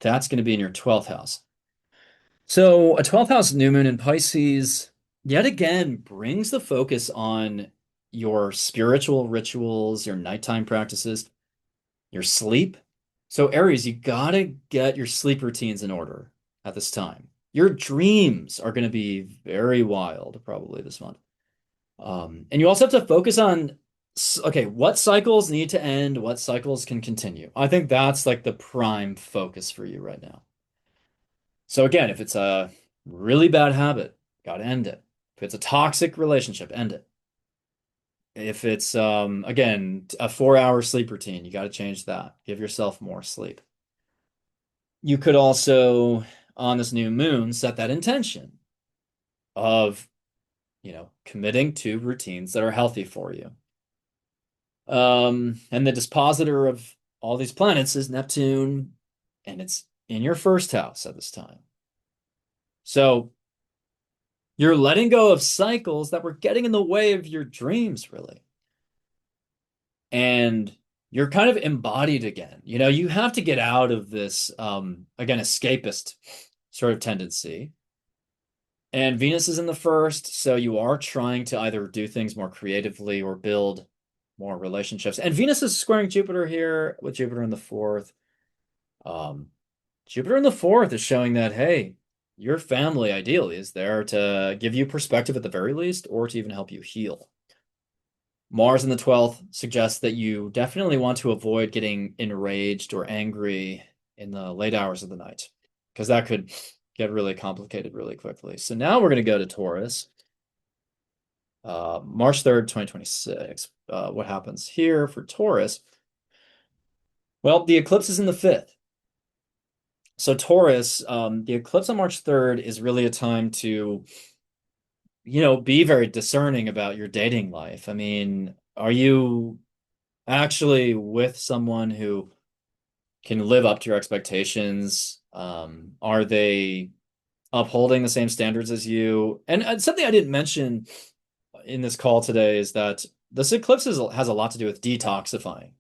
that's going to be in your 12th house. So a 12th house new moon in Pisces yet again brings the focus on your spiritual rituals, your nighttime practices, your sleep. So Aries, you gotta get your sleep routines in order at this time. Your dreams are going to be very wild probably this month. And you also have to focus on, okay, what cycles need to end, what cycles can continue. I think that's like the prime focus for you right now. So again, if it's a really bad habit, gotta end it. If it's a toxic relationship, end it. If it's again a 4 hour sleep routine, you gotta change that. Give yourself more sleep. You could also, on this new moon, set that intention of, committing to routines that are healthy for you. And the dispositor of all these planets is Neptune, and it's in your first house at this time. So you're letting go of cycles that were getting in the way of your dreams, really. And you're kind of embodied again. You have to get out of this, again, escapist sort of tendency. And Venus is in the first, so you are trying to either do things more creatively or build more relationships. And Venus is squaring Jupiter here with Jupiter in the fourth. Um, Jupiter in the fourth is showing that, hey, your family ideally is there to give you perspective at the very least, or to even help you heal. Mars in the 12th suggests that you definitely want to avoid getting enraged or angry in the late hours of the night, because that could get really complicated really quickly. So now we're going to go to Taurus. March 3rd, 2026. What happens here for Taurus? Well, the eclipse is in the fifth. So Taurus, the eclipse on March 3rd is really a time to, be very discerning about your dating life. I mean, are you actually with someone who can live up to your expectations? Are they upholding the same standards as you? And something I didn't mention in this call today is that this eclipse has a lot to do with detoxifying.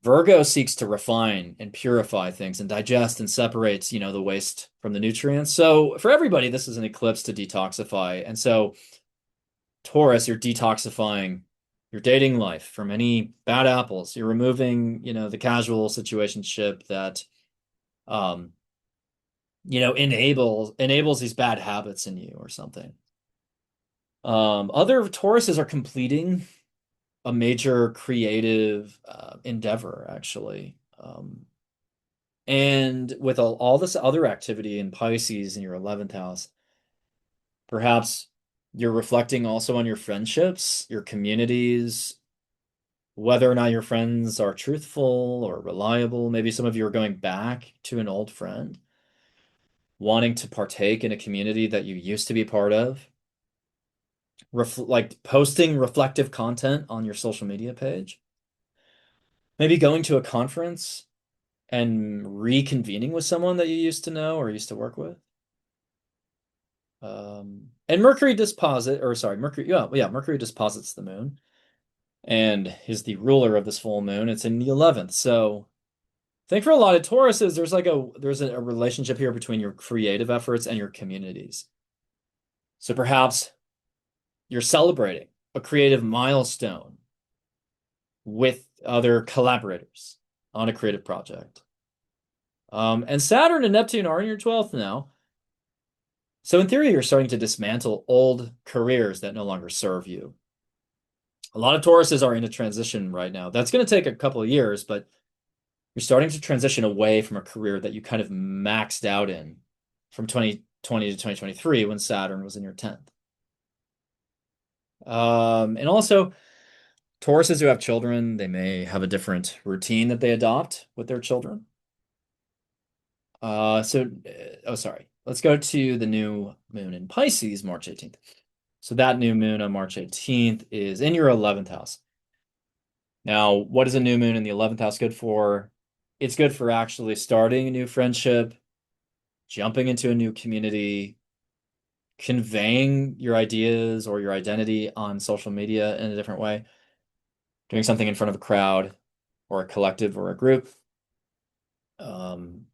Virgo seeks to refine and purify things and digest and separates, the waste from the nutrients. So for everybody, this is an eclipse to detoxify. And so Taurus, you're detoxifying your dating life from any bad apples. You're removing, the casual situationship that um, enables these bad habits in you or something. Other Tauruses are completing a major creative endeavor, actually. And with all this other activity in Pisces in your 11th house, perhaps you're reflecting also on your friendships, your communities, whether or not your friends are truthful or reliable. Maybe some of you are going back to an old friend, wanting to partake in a community that you used to be part of, like posting reflective content on your social media page, maybe going to a conference and reconvening with someone that you used to know or used to work with. And Mercury disposit, or sorry, Mercury, yeah, Mercury disposits the moon and is the ruler of this full moon. It's in the 11th. So I think for a lot of Tauruses, there's a relationship here between your creative efforts and your communities. So perhaps you're celebrating a creative milestone with other collaborators on a creative project. And Saturn and Neptune are in your 12th now. So in theory, you're starting to dismantle old careers that no longer serve you. A lot of Tauruses are in a transition right now. That's going to take a couple of years, but you're starting to transition away from a career that you kind of maxed out in from 2020 to 2023 when Saturn was in your 10th. And also, Tauruses who have children, they may have a different routine that they adopt with their children. Oh, sorry. Let's go to the new moon in Pisces, March 18th. So that new moon on March 18th is in your 11th house. Now, what is a new moon in the 11th house good for? It's good for actually starting a new friendship, jumping into a new community, conveying your ideas or your identity on social media in a different way, doing something in front of a crowd or a collective or a group,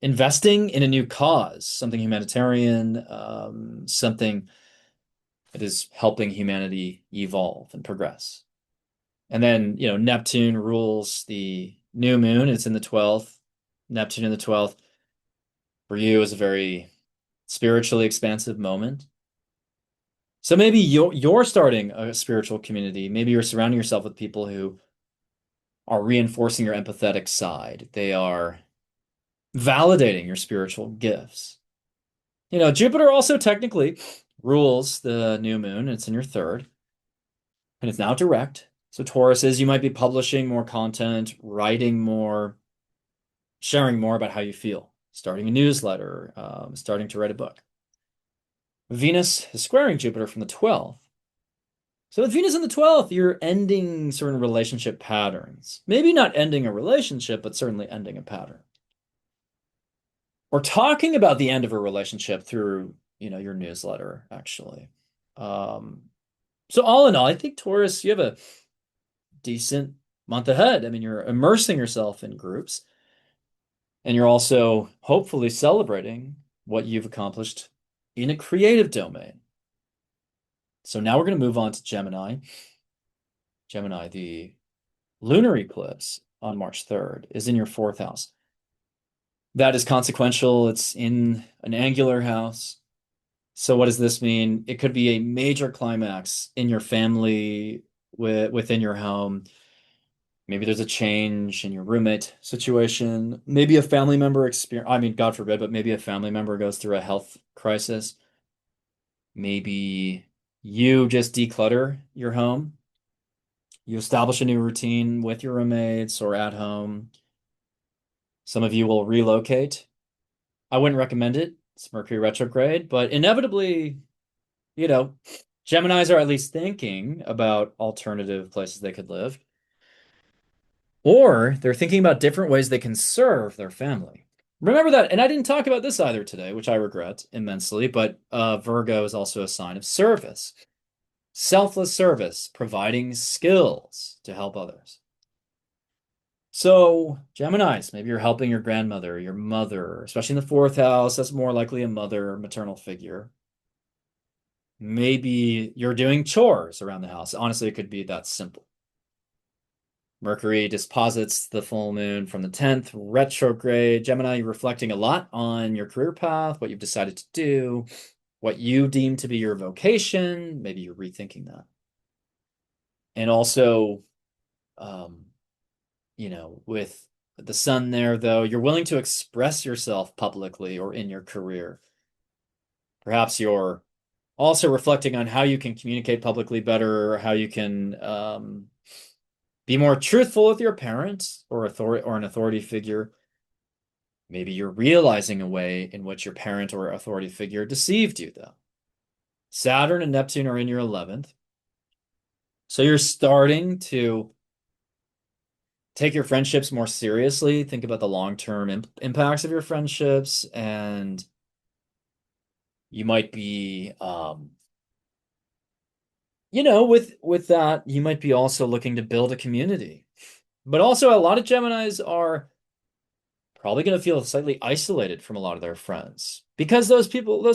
investing in a new cause, something humanitarian, something that is helping humanity evolve and progress. And then, Neptune rules the new moon. It's in the 12th. Neptune in the 12th for you is a very spiritually expansive moment. So maybe you're starting a spiritual community. Maybe you're surrounding yourself with people who are reinforcing your empathetic side. They are validating your spiritual gifts. Jupiter also technically rules the new moon. It's in your third, and it's now direct. So Taurus is you might be publishing more content, writing more, sharing more about how you feel, starting a newsletter, starting to write a book. Venus is squaring Jupiter from the 12th. So with Venus in the 12th, you're ending certain relationship patterns. Maybe not ending a relationship, but certainly ending a pattern. Or talking about the end of a relationship through, your newsletter, actually. Um, so all in all, I think Taurus, you have a decent month ahead. I mean, you're immersing yourself in groups, and you're also hopefully celebrating what you've accomplished in a creative domain. So now we're going to move on to Gemini. Gemini, the lunar eclipse on March 3rd is in your fourth house. That is consequential. It's in an angular house. So what does this mean? It could be a major climax in your family, within your home. Maybe there's a change in your roommate situation. Maybe a family member I mean, God forbid, but maybe a family member goes through a health crisis. Maybe you just declutter your home. You establish a new routine with your roommates or at home. Some of you will relocate. I wouldn't recommend it. It's Mercury retrograde, but inevitably, you know, Geminis are at least thinking about alternative places they could live, or they're thinking about different ways they can serve their family. Remember that, and I didn't talk about this either today, which I regret immensely, but Virgo is also a sign of service, selfless service, providing skills to help others. So, Geminis, maybe you're helping your grandmother, your mother, especially in the fourth house. That's more likely a mother, maternal figure. Maybe you're doing chores around the house. Honestly, it could be that simple. Mercury disposits the full moon from the 10th, retrograde. Gemini, you're reflecting a lot on your career path, what you've decided to do, what you deem to be your vocation. Maybe you're rethinking that. And also, um, with the sun there, though, you're willing to express yourself publicly or in your career. Perhaps you're also reflecting on how you can communicate publicly better, or how you can be more truthful with your parent or an authority figure. Maybe you're realizing a way in which your parent or authority figure deceived you, though. Saturn and Neptune are in your 11th. So you're starting to take your friendships more seriously, think about the long-term impacts of your friendships, and you might be with that, you might be also looking to build a community. But also a lot of Geminis are probably going to feel slightly isolated from a lot of their friends because those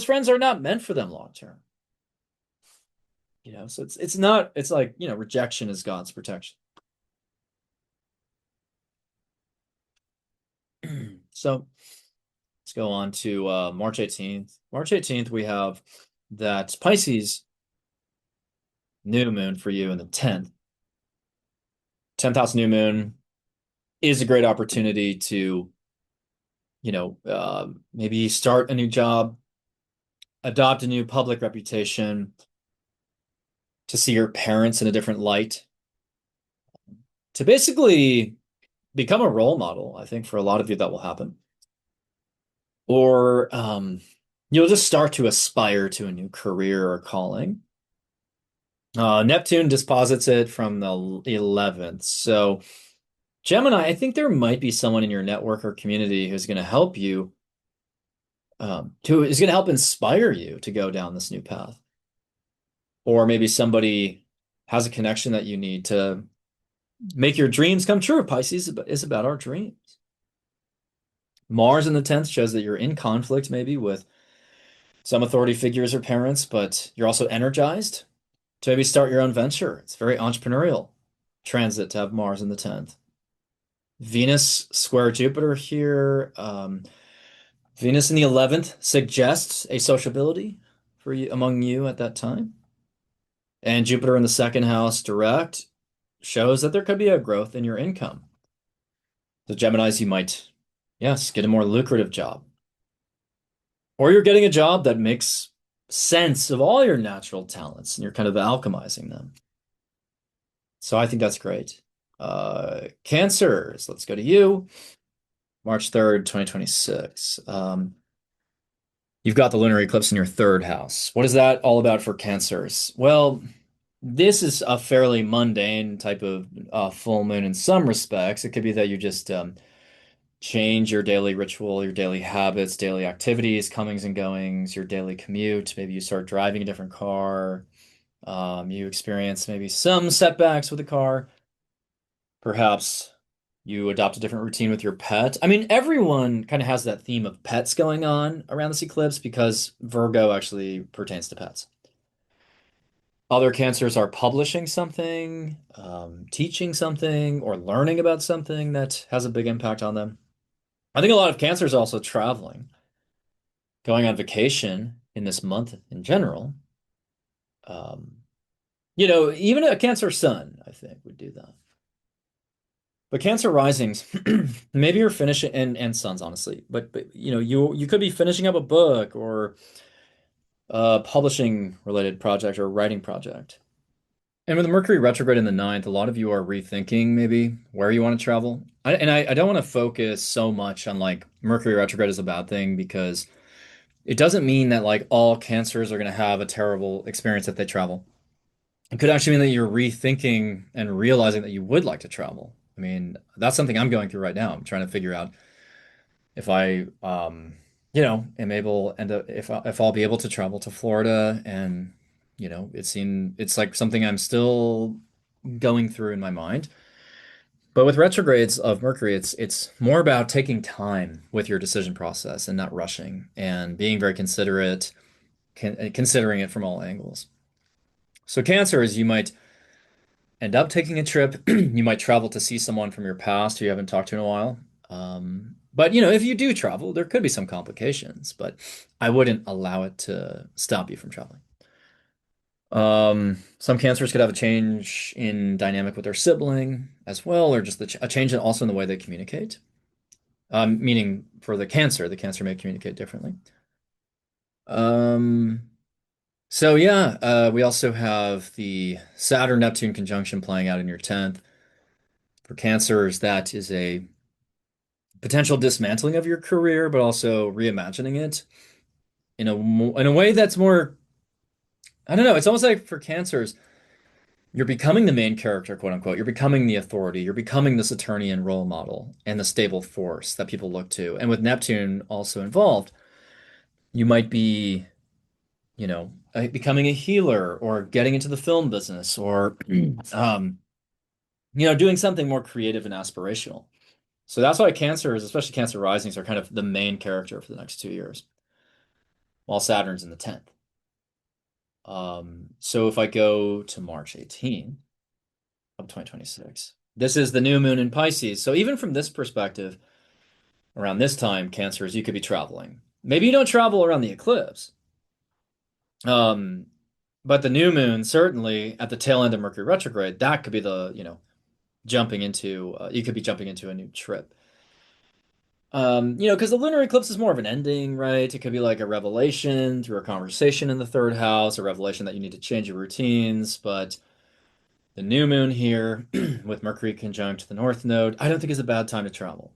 friends are not meant for them long term. So it's not, it's like, rejection is God's protection. So let's go on to March 18th. March 18th, we have that Pisces new moon for you in the 10th. 10th house new moon is a great opportunity to, maybe start a new job, adopt a new public reputation, to see your parents in a different light, to basically become a role model. I think for a lot of you that will happen. Or you'll just start to aspire to a new career or calling. Neptune disposits it from the 11th. So, Gemini, I think there might be someone in your network or community who's going to help you, who is going to help inspire you to go down this new path. Or maybe somebody has a connection that you need to make your dreams come true. Pisces is about our dreams. Mars in the 10th shows that you're in conflict maybe with some authority figures or parents, but you're also energized to maybe start your own venture. It's very entrepreneurial transit to have Mars in the 10th. Venus square Jupiter here. Venus in the 11th suggests a sociability for you among you at that time. And Jupiter in the second house direct shows that there could be a growth in your income. The Geminis, you might, yes, get a more lucrative job. Or you're getting a job that makes sense of all your natural talents and you're kind of alchemizing them. So I think that's great. Cancers, let's go to you. March 3rd, 2026. You've got the lunar eclipse in your third house. What is that all about for Cancers? Well, this is a fairly mundane type of full moon in some respects. It could be that you just change your daily ritual, your daily habits, daily activities, comings and goings, your daily commute. Maybe you start driving a different car. You experience maybe some setbacks with the car. Perhaps you adopt a different routine with your pet. I mean, everyone kind of has that theme of pets going on around this eclipse because Virgo actually pertains to pets. Other cancers are publishing something, teaching something, or learning about something that has a big impact on them. I think a lot of cancers are also traveling, going on vacation in this month in general. Um, even a Cancer sun, I think, would do that. But Cancer risings, maybe you're finishing and suns, honestly. But you could be finishing up a book or a publishing related project or a writing project. And with Mercury retrograde in the ninth, a lot of you are rethinking maybe where you want to travel. I don't want to focus so much on like Mercury retrograde is a bad thing because it doesn't mean that like all cancers are going to have a terrible experience if they travel. It could actually mean that you're rethinking and realizing that you would like to travel. I mean, that's something I'm going through right now. I'm trying to figure out if I, am able and if I'll be able to travel to Florida, and it's like something I'm still going through in my mind. But with retrogrades of Mercury, it's more about taking time with your decision process and not rushing and being very considerate, considering it from all angles. So Cancer is you might end up taking a trip. You might travel to see someone from your past who you haven't talked to in a while. But if you do travel, there could be some complications, but I wouldn't allow it to stop you from traveling. Some cancers could have a change in dynamic with their sibling as well, or just a change also in the way they communicate. Meaning for the cancer may communicate differently. Um, so yeah, we also have the Saturn-Neptune conjunction playing out in your 10th. For cancers, that is a potential dismantling of your career, but also reimagining it in a way that's more, I don't know, it's almost like for cancers, you're becoming the main character, quote unquote. You're becoming the authority. You're becoming the Saturnian role model and the stable force that people look to. And with Neptune also involved, you might be, becoming a healer or getting into the film business or, doing something more creative and aspirational. So that's why cancers, especially Cancer risings, are kind of the main character for the next 2 years, while Saturn's in the 10th. So if I go to March 18th of 2026, this is the new moon in Pisces. So even from this perspective, around this time, Cancers, you could be traveling. Maybe you don't travel around the eclipse. Um, but the new moon, certainly at the tail end of Mercury retrograde, that could be you could be jumping into a new trip. Because the lunar eclipse is more of an ending, right? It could be like a revelation through a conversation in the third house, a revelation that you need to change your routines. But the new moon here with Mercury conjunct the North Node, I don't think is a bad time to travel.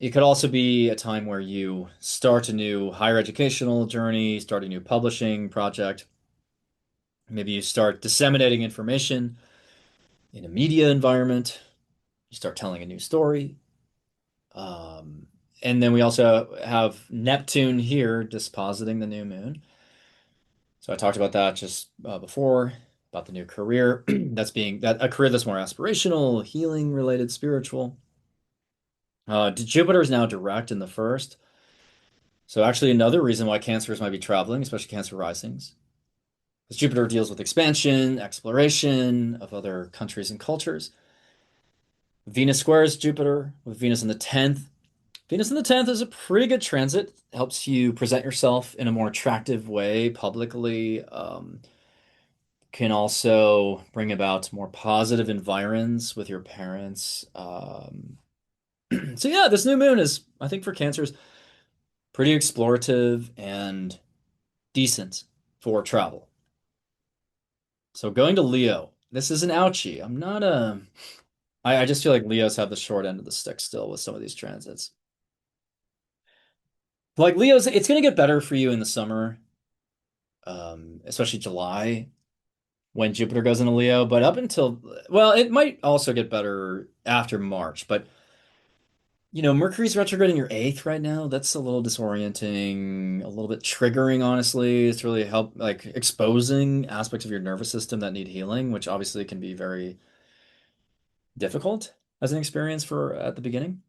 It could also be a time where you start a new higher educational journey, start a new publishing project. Maybe you start disseminating information in a media environment. You start telling a new story. Um, and then we also have Neptune here dispositing the new moon. So I talked about that just before, about the new career that a career that's more aspirational, healing related, spiritual. Jupiter is now direct in the first. So actually another reason why Cancers might be traveling, especially Cancer risings, because Jupiter deals with expansion, exploration of other countries and cultures. Venus squares Jupiter with Venus in the 10th. Venus in the 10th is a pretty good transit. Helps you present yourself in a more attractive way publicly. Can also bring about more positive environs with your parents. So yeah, this new moon is, I think for Cancers, pretty explorative and decent for travel. So going to Leo, this is an ouchie. I'm not a, I just feel like Leos have the short end of the stick still with some of these transits. Like Leo's, it's gonna get better for you in the summer, especially July when Jupiter goes into Leo. But up until, well, it might also get better after March. But Mercury's retrograde in your eighth right now. That's a little disorienting, a little bit triggering, honestly. It's really like exposing aspects of your nervous system that need healing, which obviously can be very difficult as an experience for at the beginning.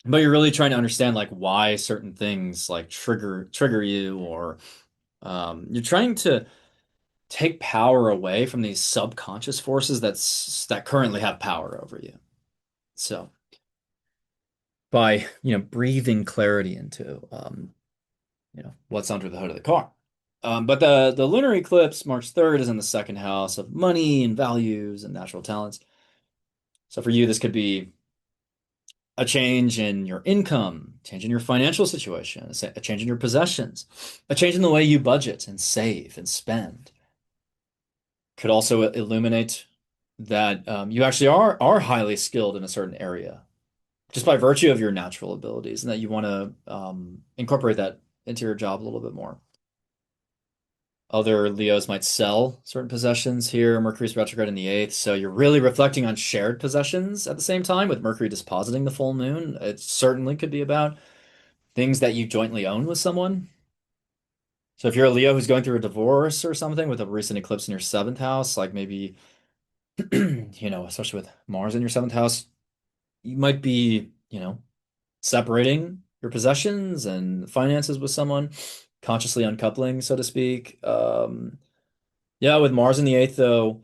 But you're really trying to understand like why certain things like trigger you, or you're trying to take power away from these subconscious forces that currently have power over you. So by breathing clarity into what's under the hood of the car. But the lunar eclipse, March 3rd, is in the second house of money and values and natural talents. So for you, this could be a change in your income, change in your financial situation, a change in your possessions, a change in the way you budget and save and spend. Could also illuminate that you actually are highly skilled in a certain area just by virtue of your natural abilities, and that you want to incorporate that into your job a little bit more. Other Leos might sell certain possessions here. Mercury's retrograde in the eighth, so you're really reflecting on shared possessions at the same time with Mercury dispositing the full moon. It certainly could be about things that you jointly own with someone. So if you're a Leo who's going through a divorce or something with a recent eclipse in your seventh house, like maybe, especially with Mars in your seventh house, you might be, separating your possessions and finances with someone, consciously uncoupling, so to speak. Yeah, with Mars in the eighth, though,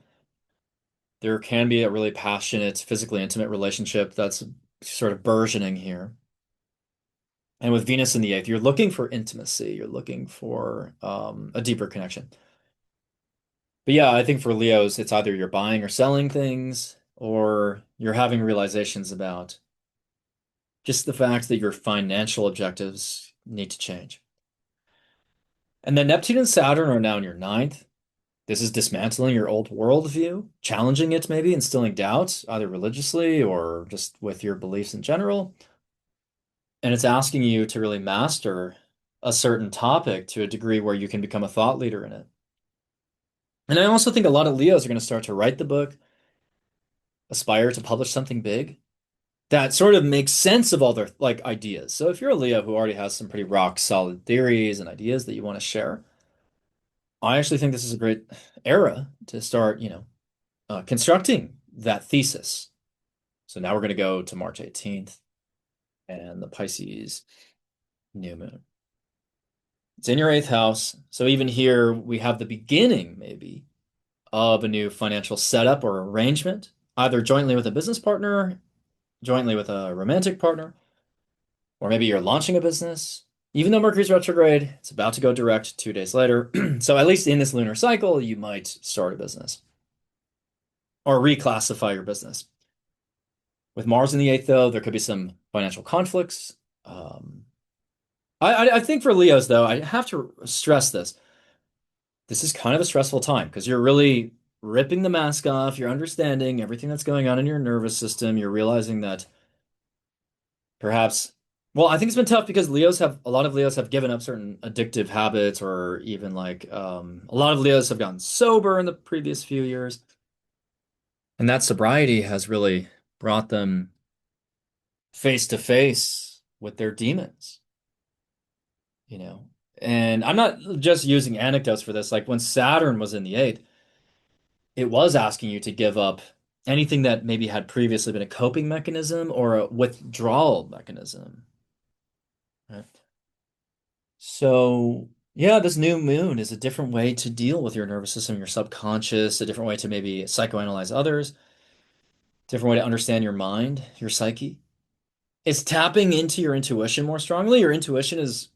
there can be a really passionate, physically intimate relationship that's sort of burgeoning here. And with Venus in the eighth, you're looking for intimacy. You're looking for a deeper connection. But yeah, I think for Leos, it's either you're buying or selling things, or you're having realizations about just the fact that your financial objectives need to change. And then Neptune and Saturn are now in your ninth. This is dismantling your old worldview, challenging it maybe, instilling doubt, either religiously or just with your beliefs in general. And it's asking you to really master a certain topic to a degree where you can become a thought leader in it. And I also think a lot of Leos are going to start to write the book, aspire to publish something big that sort of makes sense of all their like ideas. So if you're a Leo who already has some pretty rock solid theories and ideas that you want to share, I actually think this is a great era to start, constructing that thesis. So now we're going to go to March 18th and the Pisces new moon. It's in your eighth house. So even here, we have the beginning, maybe, of a new financial setup or arrangement, either jointly with a business partner, jointly with a romantic partner, or maybe you're launching a business. Even though Mercury's retrograde, it's about to go direct 2 days later. So at least in this lunar cycle, you might start a business or reclassify your business. With Mars in the eighth, though, there could be some financial conflicts. Um, I think for Leos, though, I have to stress this. This is kind of a stressful time because you're really ripping the mask off. You're understanding everything that's going on in your nervous system. You're realizing that perhaps, well, I think it's been tough because a lot of Leos have given up certain addictive habits, or even like a lot of Leos have gotten sober in the previous few years. And that sobriety has really brought them face to face with their demons, you know. And I'm not just using anecdotes for this. Like when Saturn was in the eighth, it was asking you to give up anything that maybe had previously been a coping mechanism or a withdrawal mechanism. Right? So, yeah, this new moon is a different way to deal with your nervous system, your subconscious, a different way to maybe psychoanalyze others, different way to understand your mind, your psyche. It's tapping into your intuition more strongly. Your intuition is,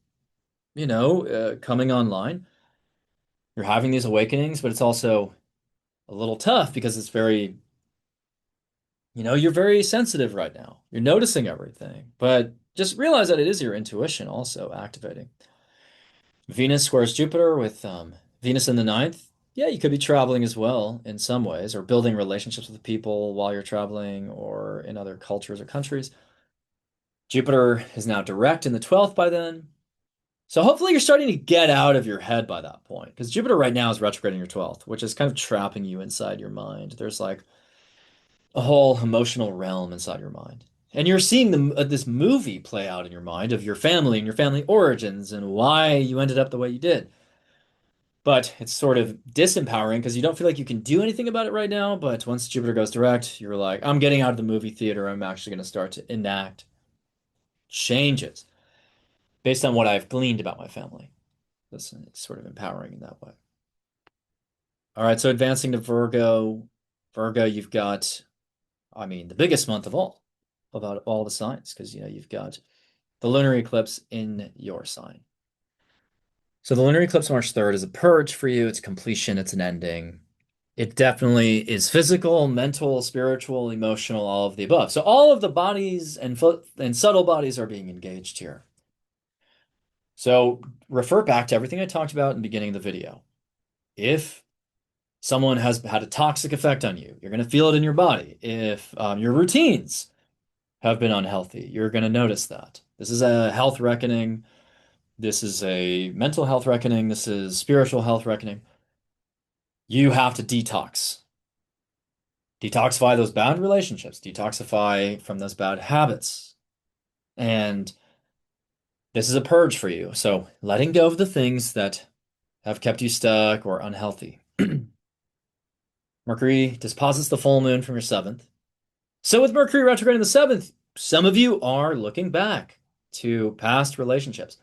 coming online. You're having these awakenings, but it's also a little tough because it's very, you're very sensitive right now. You're noticing everything, but just realize that it is your intuition also activating. Venus squares Jupiter with Venus in the ninth. Yeah, you could be traveling as well in some ways, or building relationships with people while you're traveling or in other cultures or countries. Jupiter is now direct in the 12th by then. So hopefully you're starting to get out of your head by that point, because Jupiter right now is retrograde in your 12th, which is kind of trapping you inside your mind. There's like a whole emotional realm inside your mind. And you're seeing this movie play out in your mind of your family and your family origins and why you ended up the way you did. But it's sort of disempowering because you don't feel like you can do anything about it right now. But once Jupiter goes direct, you're like, I'm getting out of the movie theater. I'm actually going to start to enact changes based on what I've gleaned about my family. It's sort of empowering in that way. All right, so advancing to Virgo. Virgo, you've got, I mean, the biggest month of all, about all the signs, because you've got the lunar eclipse in your sign. So the lunar eclipse March 3rd is a purge for you. It's completion, it's an ending. It definitely is physical, mental, spiritual, emotional, all of the above. So all of the bodies and subtle bodies are being engaged here. So refer back to everything I talked about in the beginning of the video. If someone has had a toxic effect on you, you're going to feel it in your body. If your routines have been unhealthy, you're going to notice that. This is a health reckoning. This is a mental health reckoning. This is spiritual health reckoning. You have to detox. Detoxify those bad relationships, detoxify from those bad habits. And this is a purge for you. So letting go of the things that have kept you stuck or unhealthy. Mercury disposits the full moon from your seventh. So with Mercury retrograde in the seventh, some of you are looking back to past relationships,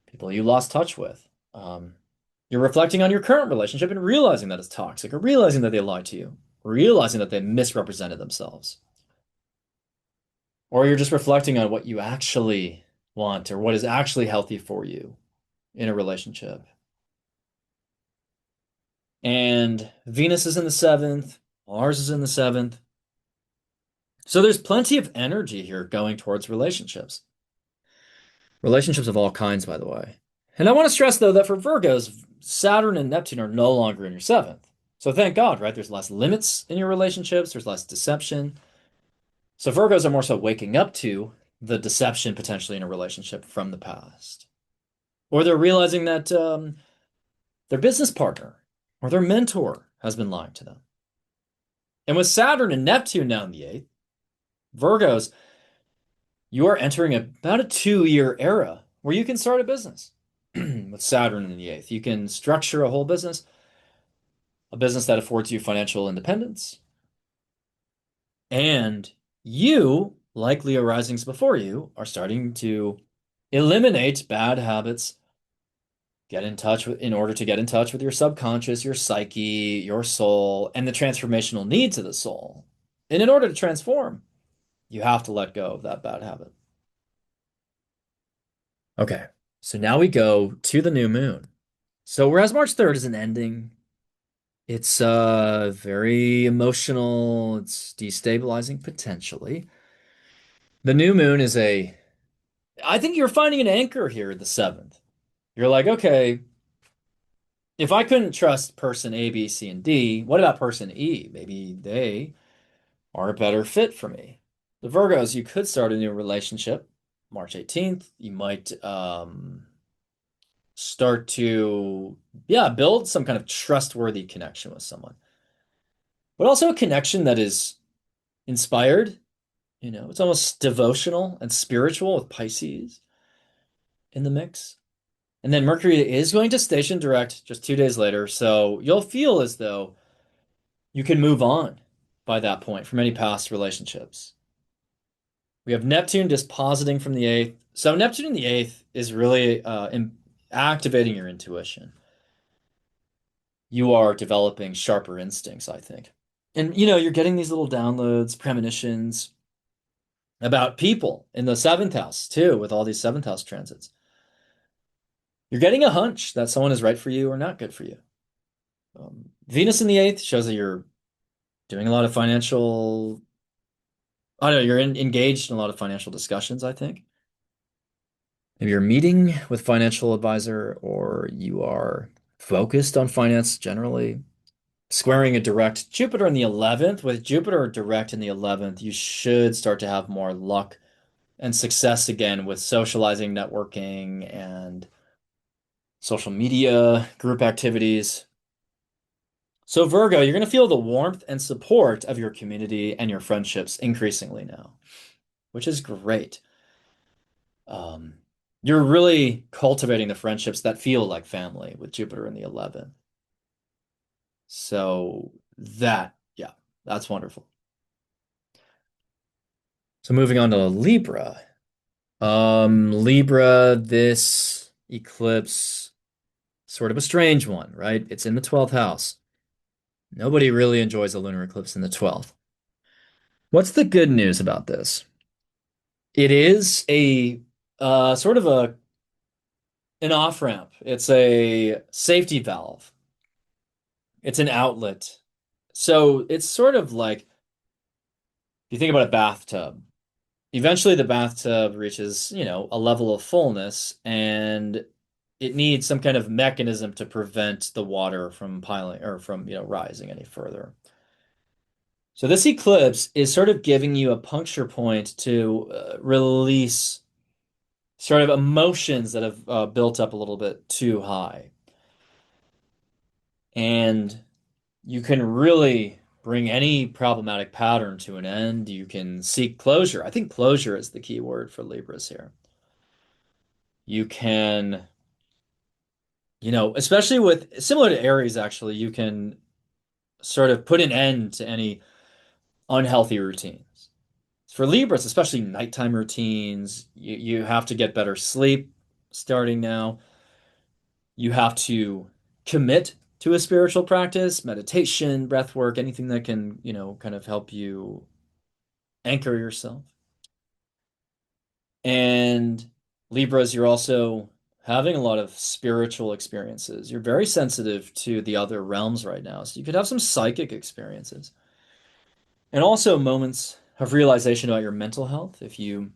people you lost touch with. You're reflecting on your current relationship and realizing that it's toxic, or realizing that they lied to you, realizing that they misrepresented themselves. Or you're just reflecting on what you actually want or what is actually healthy for you in a relationship. And Venus is in the seventh, Mars is in the seventh. So there's plenty of energy here going towards relationships. Relationships of all kinds, by the way. And I want to stress, though, that for Virgos, Saturn and Neptune are no longer in your seventh. So thank God, right? There's less limits in your relationships, there's less deception. So Virgos are more so waking up to the deception potentially in a relationship from the past. Or they're realizing that their business partner or their mentor has been lying to them. And with Saturn and Neptune now in the eighth, Virgos, you are entering about a 2-year era where you can start a business. With Saturn in the eighth, you can structure a whole business, a business that affords you financial independence. And you, like Leo risings before you, are starting to eliminate bad habits, get in touch with, in order to get in touch with your subconscious, your psyche, your soul, and the transformational needs of the soul. And in order to transform, you have to let go of that bad habit. Okay, so now we go to the new moon. So whereas March 3rd is an ending, it's very emotional, it's destabilizing potentially. The new moon is I think you're finding an anchor here at the seventh. You're like, okay, if I couldn't trust person A, B, C, and D, what about person E? Maybe they are a better fit for me. The Virgos, you could start a new relationship March 18th. You might start to, yeah, build some kind of trustworthy connection with someone, but also a connection that is inspired. You know, it's almost devotional and spiritual with Pisces in the mix. And then Mercury is going to station direct just 2 days later. So you'll feel as though you can move on by that point from any past relationships. We have Neptune dispositing from the eighth. So Neptune in the eighth is really activating your intuition. You are developing sharper instincts, I think. And you know, you're getting these little downloads, premonitions about people in the seventh house too, with all these seventh house transits. You're getting a hunch that someone is right for you or not good for you. Venus in the eighth shows that you're doing a lot of financial, I don't know, engaged in a lot of financial discussions, I think. Maybe you're meeting with financial advisor or you are focused on finance generally. Squaring a direct Jupiter in the 11th, with Jupiter direct in the 11th, you should start to have more luck and success again with socializing, networking, and social media, group activities. So, Virgo, you're going to feel the warmth and support of your community and your friendships increasingly now, which is great. Um, you're really cultivating the friendships that feel like family with Jupiter in the 11th. So, yeah, that's wonderful. So, moving on to Libra. Libra, this eclipse, sort of a strange one, right? It's in the 12th house. Nobody really enjoys a lunar eclipse in the 12th. What's the good news about this? It is a sort of an off-ramp. It's a safety valve. It's an outlet. So it's sort of like if you think about a bathtub, eventually the bathtub reaches, you know, a level of fullness and it needs some kind of mechanism to prevent the water from piling or from, rising any further. So this eclipse is sort of giving you a puncture point to release sort of emotions that have built up a little bit too high. And you can really bring any problematic pattern to an end. You can seek closure. I think closure is the key word for Libras here. You can, especially with similar to Aries, actually, you can sort of put an end to any unhealthy routines. For Libras, especially nighttime routines, you have to get better sleep starting now. You have to commit to a spiritual practice, meditation, breath work, anything that can, kind of help you anchor yourself. And Libras, you're also having a lot of spiritual experiences. You're very sensitive to the other realms right now. So you could have some psychic experiences. And also moments of realization about your mental health. If again,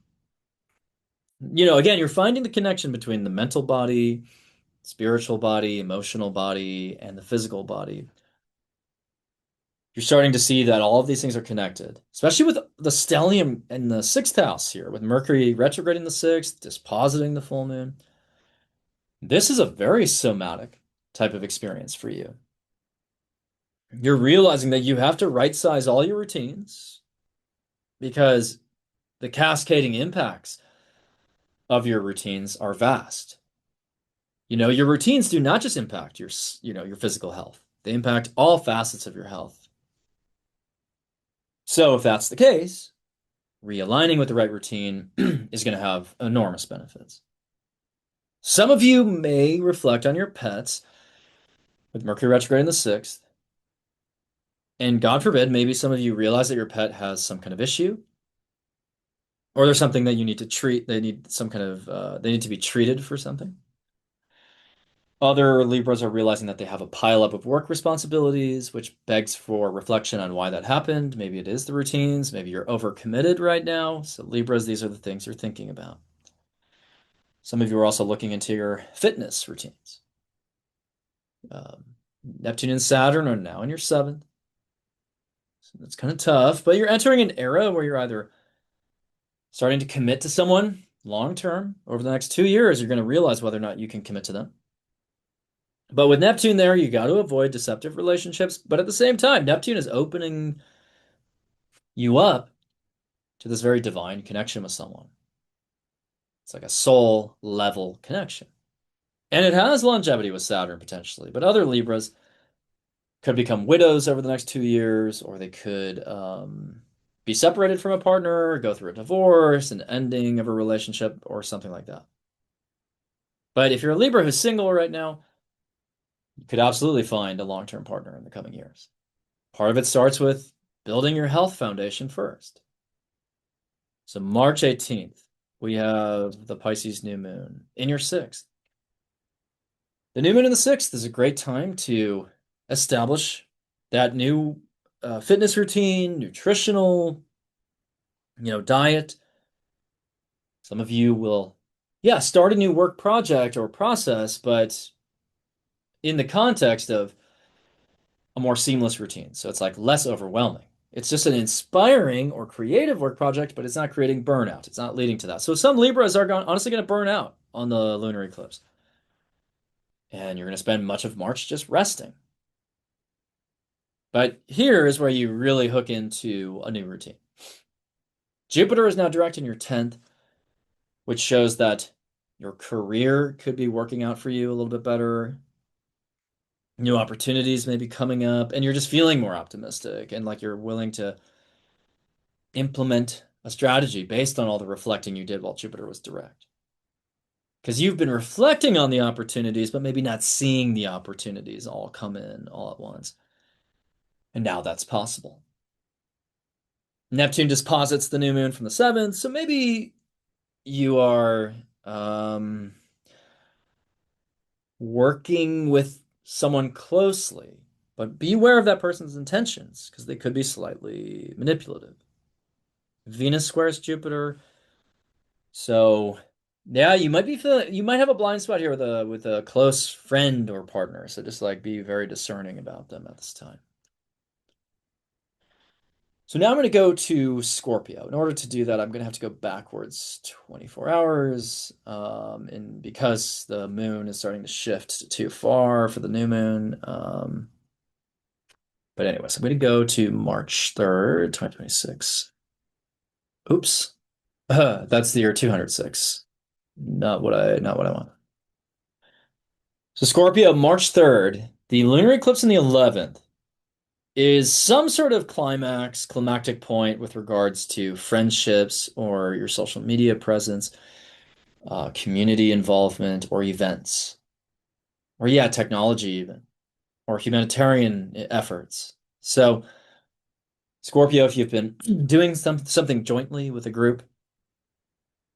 you're finding the connection between the mental body, spiritual body, emotional body, and the physical body. You're starting to see that all of these things are connected, especially with the stellium in the sixth house here, with Mercury retrograding the sixth, dispositing the full moon. This is a very somatic type of experience for you. You're realizing that you have to right size all your routines because the cascading impacts of your routines are vast. Your routines do not just impact your physical health. They impact all facets of your health. So if that's the case, realigning with the right routine is going to have enormous benefits. Some of you may reflect on your pets with Mercury retrograde in the sixth. And God forbid, maybe some of you realize that your pet has some kind of issue, or there's something that you need to treat. They need some kind of, they need to be treated for something. Other Libras are realizing that they have a pileup of work responsibilities, which begs for reflection on why that happened. Maybe it is the routines. Maybe you're overcommitted right now. So Libras, these are the things you're thinking about. Some of you are also looking into your fitness routines. Neptune and Saturn are now in your seventh. So that's kind of tough, but you're entering an era where you're either starting to commit to someone long term. Over the next 2 years, you're going to realize whether or not you can commit to them. But with Neptune there, you got to avoid deceptive relationships. But at the same time, Neptune is opening you up to this very divine connection with someone. It's like a soul level connection. And it has longevity with Saturn potentially, but other Libras could become widows over the next 2 years, or they could be separated from a partner, or go through a divorce, an ending of a relationship, or something like that. But if you're a Libra who's single right now, you could absolutely find a long-term partner in the coming years. Part of it starts with building your health foundation first. So March 18th, we have the Pisces new moon in your sixth. The new moon in the sixth is a great time to establish that new fitness routine, nutritional, diet. Some of you will, yeah, start a new work project or process, but in the context of a more seamless routine. So it's like less overwhelming. It's just an inspiring or creative work project, but it's not creating burnout. It's not leading to that. So some Libras are honestly going to burn out on the lunar eclipse. And you're going to spend much of March just resting. But here is where you really hook into a new routine. Jupiter is now direct in your 10th, which shows that your career could be working out for you a little bit better. New opportunities may be coming up, and you're just feeling more optimistic and like you're willing to implement a strategy based on all the reflecting you did while Jupiter was direct. Because you've been reflecting on the opportunities, but maybe not seeing the opportunities all come in all at once. And now that's possible. Neptune disposits the new moon from the seventh, so maybe you are working with someone closely, but be aware of that person's intentions because they could be slightly manipulative. Venus squares Jupiter, so Yeah, you might be feeling, you might have a blind spot here with a close friend or partner. So just like be very discerning about them at this time. So now I'm going to go to Scorpio. In order to do that, I'm going to have to go backwards 24 hours. And because the moon is starting to shift too far for the new moon. But anyways, I'm going to go to March 3rd, 2026. Oops. That's the year 206. Not what I want. So Scorpio, March 3rd, the lunar eclipse in the 11th is some sort of climactic point with regards to friendships or your social media presence, community involvement, or events, or yeah, technology even, or humanitarian efforts. So, Scorpio, if you've been doing something jointly with a group,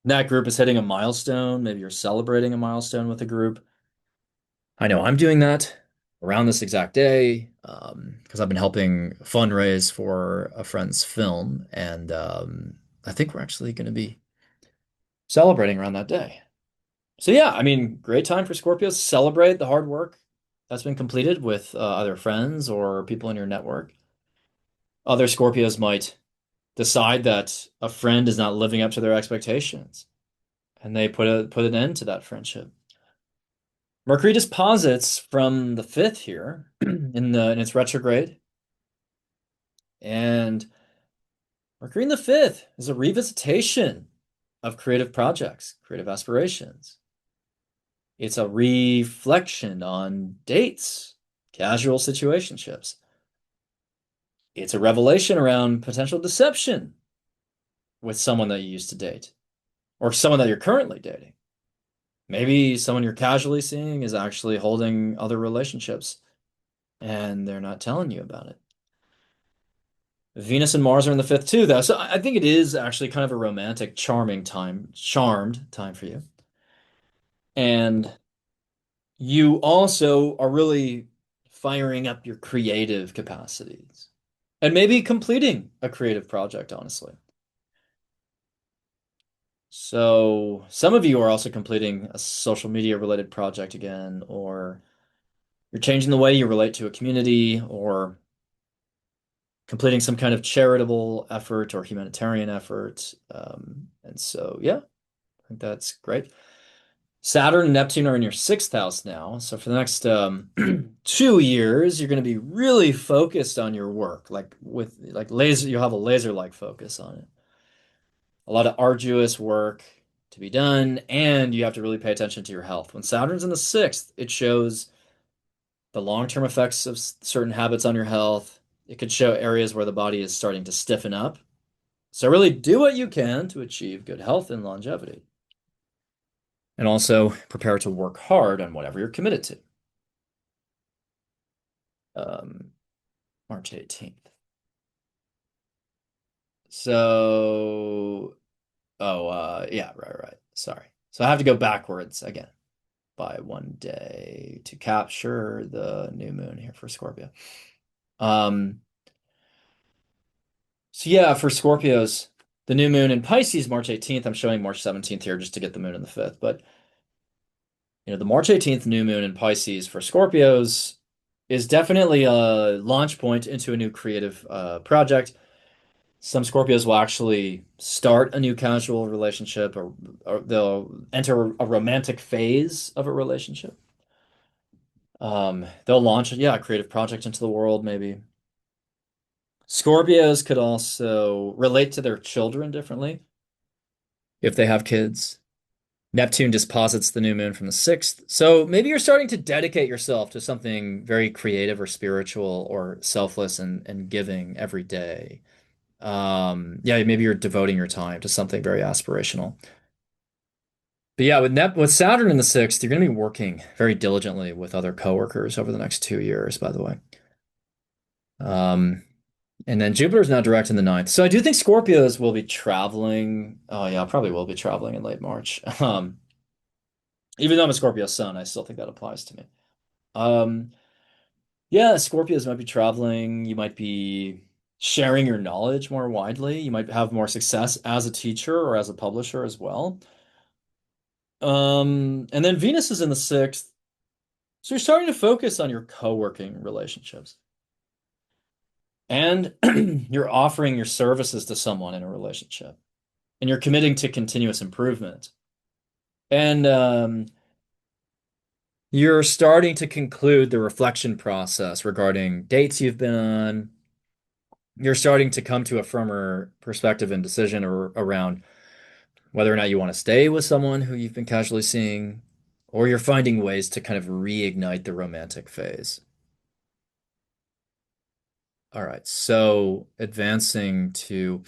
that group is hitting a milestone, maybe you're celebrating a milestone with a group. I know I'm doing that around this exact day because I've been helping fundraise for a friend's film, and I think we're actually going to be celebrating around that day. So yeah, I mean, great time for Scorpios to celebrate the hard work that's been completed with either friends or people in your network. Other Scorpios might decide that a friend is not living up to their expectations, and they put an end to that friendship. Mercury disposits from the fifth here in its retrograde, and Mercury in the fifth is a revisitation of creative projects, creative aspirations. It's a reflection on dates, casual situationships. It's a revelation around potential deception with someone that you used to date or someone that you're currently dating. Maybe someone you're casually seeing is actually holding other relationships and they're not telling you about it. Venus and Mars are in the fifth too, though. So I think it is actually kind of a romantic, charmed time for you. And you also are really firing up your creative capacities and maybe completing a creative project, honestly. So some of you are also completing a social media related project again, or you're changing the way you relate to a community, or completing some kind of charitable effort or humanitarian effort. And so, yeah, I think that's great. Saturn and Neptune are in your sixth house now. So for the next 2 years, you're going to be really focused on your work, like with like laser, you'll have a laser-like focus on it. A lot of arduous work to be done, and you have to really pay attention to your health. When Saturn's in the sixth, it shows the long-term effects of certain habits on your health. It could show areas where the body is starting to stiffen up. So really do what you can to achieve good health and longevity. And also prepare to work hard on whatever you're committed to. Um, March 18th. So, yeah, right. Sorry. So I have to go backwards again by one day to capture the new moon here for Scorpio. Um, so yeah, for Scorpios, the new moon in Pisces, March 18th. I'm showing March 17th here just to get the moon in the fifth. But the March 18th new moon in Pisces for Scorpios is definitely a launch point into a new creative project. Some Scorpios will actually start a new casual relationship or they'll enter a romantic phase of a relationship. They'll launch, yeah, a creative project into the world, maybe. Scorpios could also relate to their children differently if they have kids. Neptune disposits the new moon from the sixth. So maybe you're starting to dedicate yourself to something very creative or spiritual or selfless and giving every day. Yeah, maybe you're devoting your time to something very aspirational. But yeah, with Saturn in the sixth, you're going to be working very diligently with other coworkers over the next 2 years, by the way. Um, and then Jupiter's now direct in the ninth. So I do think Scorpios will be traveling. Oh yeah, probably will be traveling in late March. Even though I'm a Scorpio sun, I still think that applies to me. Um, yeah, Scorpios might be traveling. You might be sharing your knowledge more widely. You might have more success as a teacher or as a publisher as well. And then Venus is in the sixth. So you're starting to focus on your co-working relationships. And you're offering your services to someone in a relationship. And you're committing to continuous improvement. And you're starting to conclude the reflection process regarding dates you've been on. You're starting to come to a firmer perspective and decision around whether or not you want to stay with someone who you've been casually seeing, or you're finding ways to kind of reignite the romantic phase. All right, so advancing to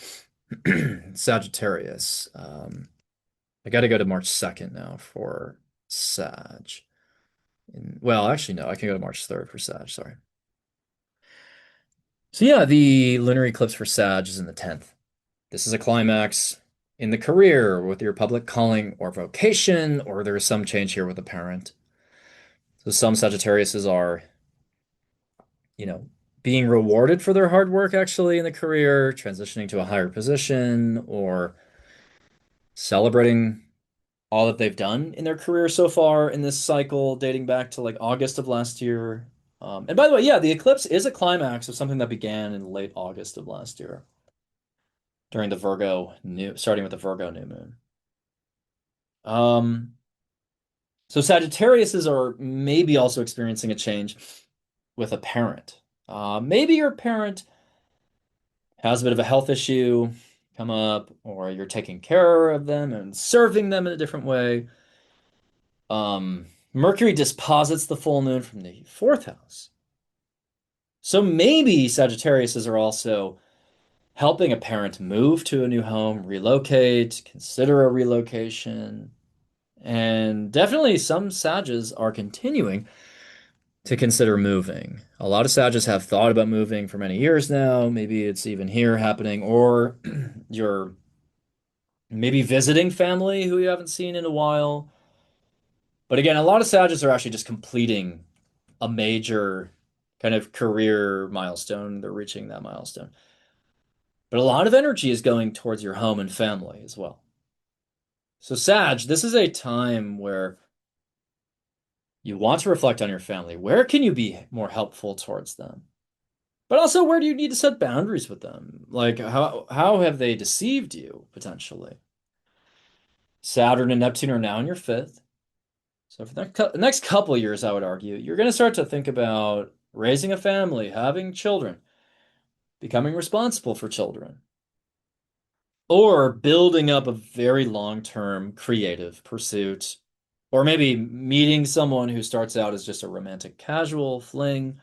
Sagittarius. I got to go to March 2nd now for Sag. Well, actually, no, I can go to March 3rd for Sag, sorry. So yeah, the lunar eclipse for Sag is in the 10th. This is a climax in the career with your public calling or vocation, or there is some change here with a parent. So some Sagittariuses are, you know, being rewarded for their hard work actually in the career, transitioning to a higher position, or celebrating all that they've done in their career so far in this cycle dating back to like August of last year. And by the way, yeah, the eclipse is a climax of something that began in late August of last year during the starting with the Virgo new moon. Um, so Sagittariuses are maybe also experiencing a change with a parent. Maybe your parent has a bit of a health issue come up, or you're taking care of them and serving them in a different way. Mercury disposits the full moon from the fourth house. So maybe Sagittariuses are also helping a parent move to a new home, relocate, consider a relocation. And definitely some Sages are continuing to consider moving. A lot of Sages have thought about moving for many years now. Maybe it's even here happening, or you're maybe visiting family who you haven't seen in a while. But again, a lot of Sages are actually just completing a major kind of career milestone. They're reaching that milestone. But a lot of energy is going towards your home and family as well. So, Sag, this is a time where you want to reflect on your family. Where can you be more helpful towards them? But also, where do you need to set boundaries with them? Like, how have they deceived you potentially? Saturn and Neptune are now in your fifth. So for the next couple of years, I would argue, you're going to start to think about raising a family, having children, becoming responsible for children, or building up a very long-term creative pursuit, or maybe meeting someone who starts out as just a romantic casual fling,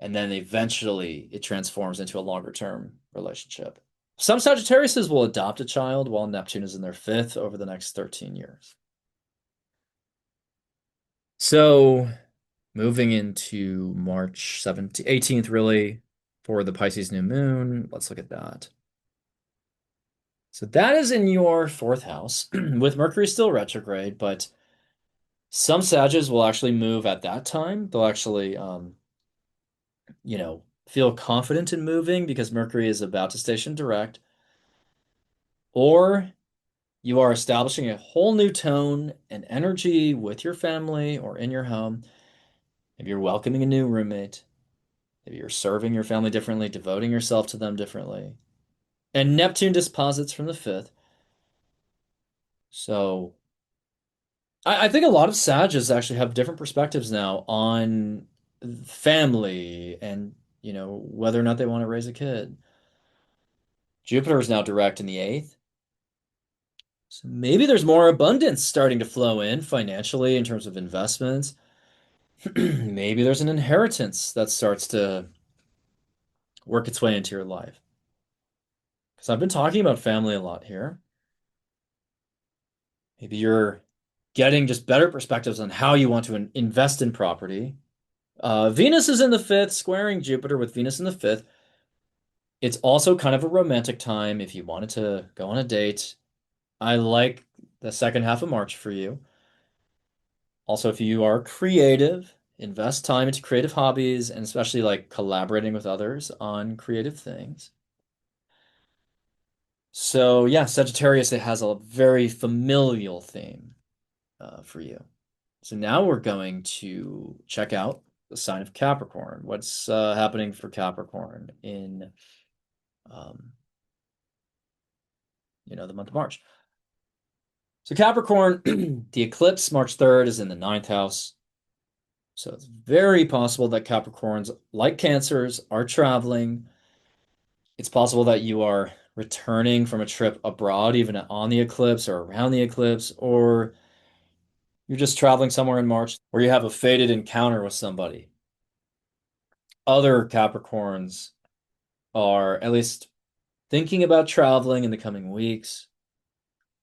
and then eventually it transforms into a longer-term relationship. Some Sagittariuses will adopt a child while Neptune is in their fifth over the next 13 years. So moving into March 17th, 18th, really, for the Pisces new moon. Let's look at that. So that is in your fourth house, with Mercury still retrograde, but some Sages will actually move at that time. They'll actually, feel confident in moving because Mercury is about to station direct, or you are establishing a whole new tone and energy with your family or in your home. Maybe you're welcoming a new roommate. Maybe you're serving your family differently, devoting yourself to them differently. And Neptune disposits from the fifth. So I think a lot of Sages actually have different perspectives now on family and, whether or not they want to raise a kid. Jupiter is now direct in the eighth. So maybe there's more abundance starting to flow in financially in terms of investments. Maybe there's an inheritance that starts to work its way into your life. Because I've been talking about family a lot here. Maybe you're getting just better perspectives on how you want to invest in property. Venus is in the fifth, squaring Jupiter with Venus in the fifth. It's also kind of a romantic time if you wanted to go on a date. I like the second half of March for you. Also, if you are creative, invest time into creative hobbies and especially like collaborating with others on creative things. So yeah, Sagittarius, it has a very familial theme for you. So now we're going to check out the sign of Capricorn. What's happening for Capricorn in um, the month of March. So Capricorn, the eclipse March 3rd is in the ninth house. So it's very possible that Capricorns, like Cancers, are traveling. It's possible that you are returning from a trip abroad, even on the eclipse or around the eclipse, or you're just traveling somewhere in March where you have a fated encounter with somebody. Other Capricorns are at least thinking about traveling in the coming weeks,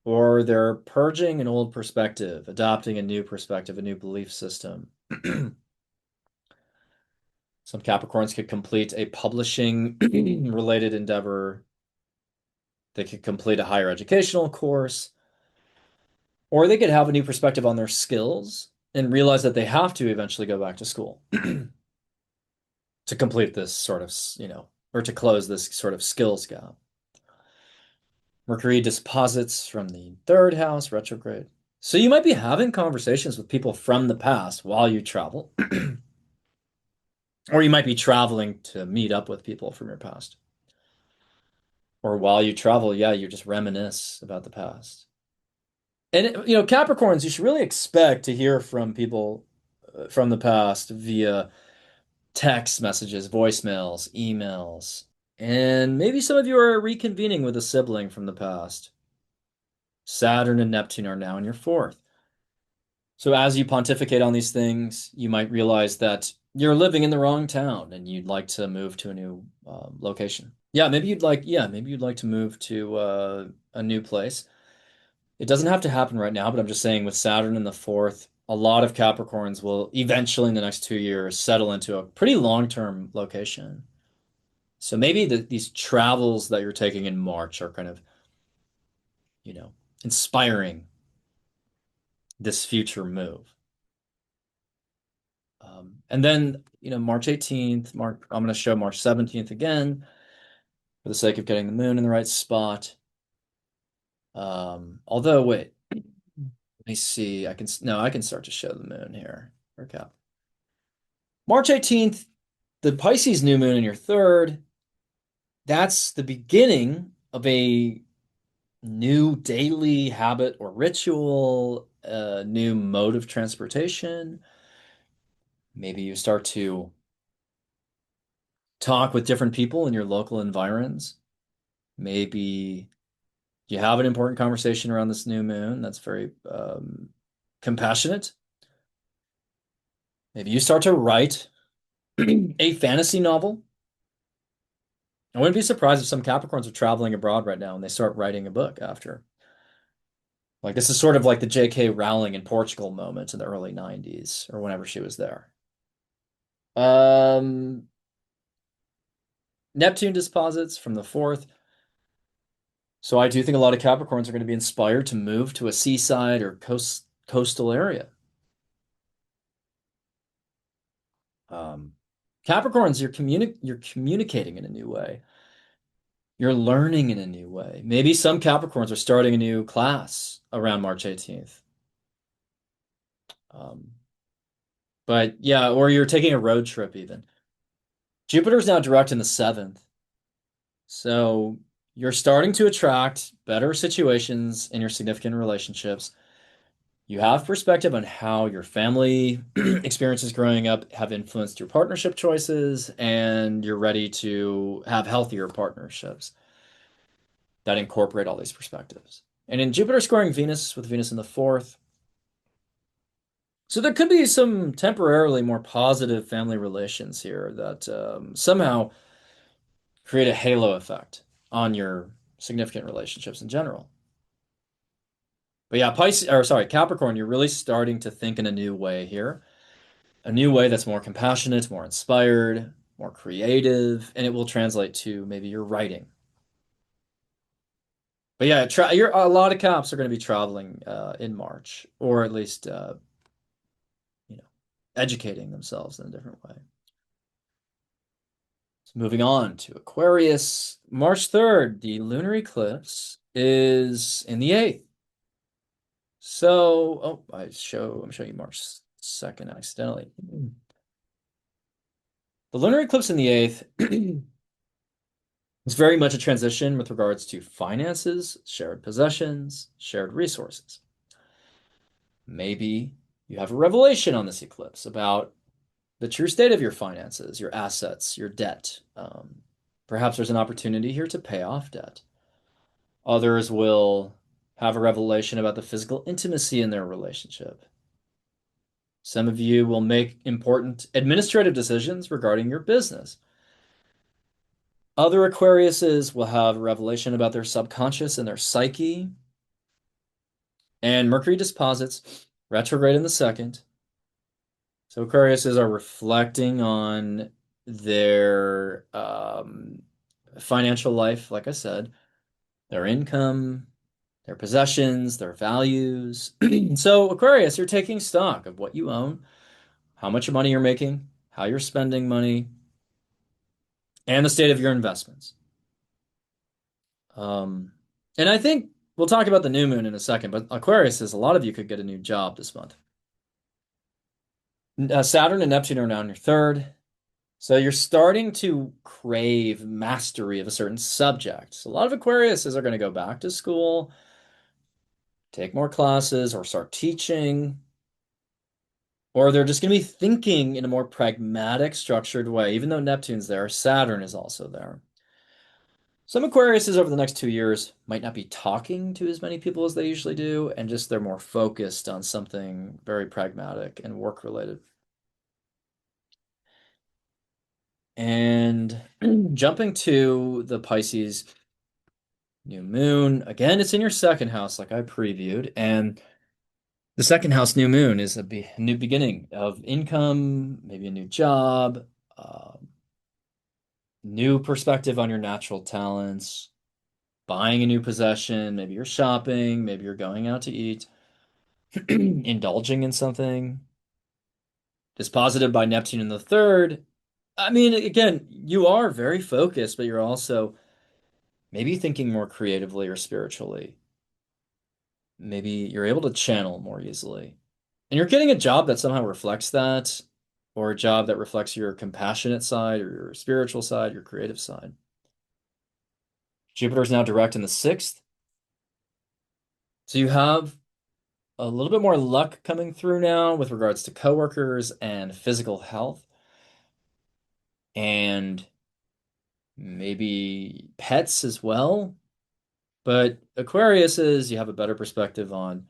or they're purging an old perspective, adopting a new perspective, a new belief system. Some Capricorns could complete a publishing related endeavor. They could complete a higher educational course, or they could have a new perspective on their skills and realize that they have to eventually go back to school to complete this sort of, or to close this sort of skills gap. Mercury disposits from the third house, retrograde. So you might be having conversations with people from the past while you travel, or you might be traveling to meet up with people from your past. Or while you travel, yeah, you just reminisce about the past. And Capricorns, you should really expect to hear from people from the past via text messages, voicemails, emails, and maybe some of you are reconvening with a sibling from the past. Saturn and Neptune are now in your fourth. So as you pontificate on these things, you might realize that you're living in the wrong town and you'd like to move to a new location. Maybe you'd like to move to a new place. It doesn't have to happen right now, but I'm just saying with Saturn in the fourth, a lot of Capricorns will eventually in the next 2 years settle into a pretty long-term location. So maybe these travels that you're taking in March are kind of, you know, inspiring this future move. And then, March 18th, I'm going to show March 17th again for the sake of getting the moon in the right spot. Although, wait, let me see. I can start to show the moon here. Okay. March 18th, the Pisces new moon in your third, that's the beginning of a new daily habit or ritual, a new mode of transportation. Maybe you start to talk with different people in your local environs. Maybe you have an important conversation around this new moon that's very compassionate. Maybe you start to write a fantasy novel. I wouldn't be surprised if some Capricorns are traveling abroad right now and they start writing a book after. Like this is sort of like the J.K. Rowling in Portugal moment in the early 90s or whenever she was there. Um, Neptune disposits from the fourth. So I do think a lot of Capricorns are going to be inspired to move to a seaside or coastal area. Um, Capricorns, you're communicating in a new way. You're learning in a new way. Maybe some Capricorns are starting a new class around March 18th. Um, but yeah, or you're taking a road trip even. Jupiter's now direct in the seventh. So you're starting to attract better situations in your significant relationships. You have perspective on how your family experiences growing up have influenced your partnership choices, and you're ready to have healthier partnerships that incorporate all these perspectives. And in Jupiter squaring Venus with Venus in the fourth, so there could be some temporarily more positive family relations here that somehow create a halo effect on your significant relationships in general. But yeah, Capricorn, you're really starting to think in a new way here, a new way that's more compassionate, more inspired, more creative, and it will translate to maybe your writing. But yeah, a lot of Caps are going to be traveling in March, or at least you know, educating themselves in a different way. So moving on to Aquarius, March 3rd, the lunar eclipse is in the eighth. So, I'm showing you March 2nd accidentally. The lunar eclipse in the eighth is very much a transition with regards to finances, shared possessions, shared resources. Maybe you have a revelation on this eclipse about the true state of your finances, your assets, your debt. Perhaps there's an opportunity here to pay off debt. Others will have a revelation about the physical intimacy in their relationship. Some of you will make important administrative decisions regarding your business. Other Aquariuses will have a revelation about their subconscious and their psyche. And Mercury disposits retrograde in the second. So Aquariuses are reflecting on their financial life, like I said, their income, their possessions, their values. So Aquarius, you're taking stock of what you own, how much money you're making, how you're spending money, and the state of your investments. Um, and I think we'll talk about the new moon in a second, but Aquarius says a lot of you could get a new job this month. Saturn and Neptune are now in your third. So you're starting to crave mastery of a certain subject. So a lot of Aquariuses are going to go back to school, take more classes, or start teaching, or they're just going to be thinking in a more pragmatic, structured way. Even though Neptune's there, Saturn is also there. Some Aquariuses over the next 2 years might not be talking to as many people as they usually do, and just they're more focused on something very pragmatic and work related. And jumping to the Pisces new moon, again, it's in your second house, like I previewed. And the second house new moon is a new beginning of income, maybe a new job, uh, new perspective on your natural talents, buying a new possession. Maybe you're shopping, maybe you're going out to eat, indulging in something. Disposited by Neptune in the third. I mean, again, you are very focused, but you're also maybe thinking more creatively or spiritually. Maybe you're able to channel more easily. And you're getting a job that somehow reflects that, or a job that reflects your compassionate side, or your spiritual side, your creative side. Jupiter's now direct in the sixth. So you have a little bit more luck coming through now with regards to coworkers and physical health, and maybe pets as well. But Aquarius is you have a better perspective on,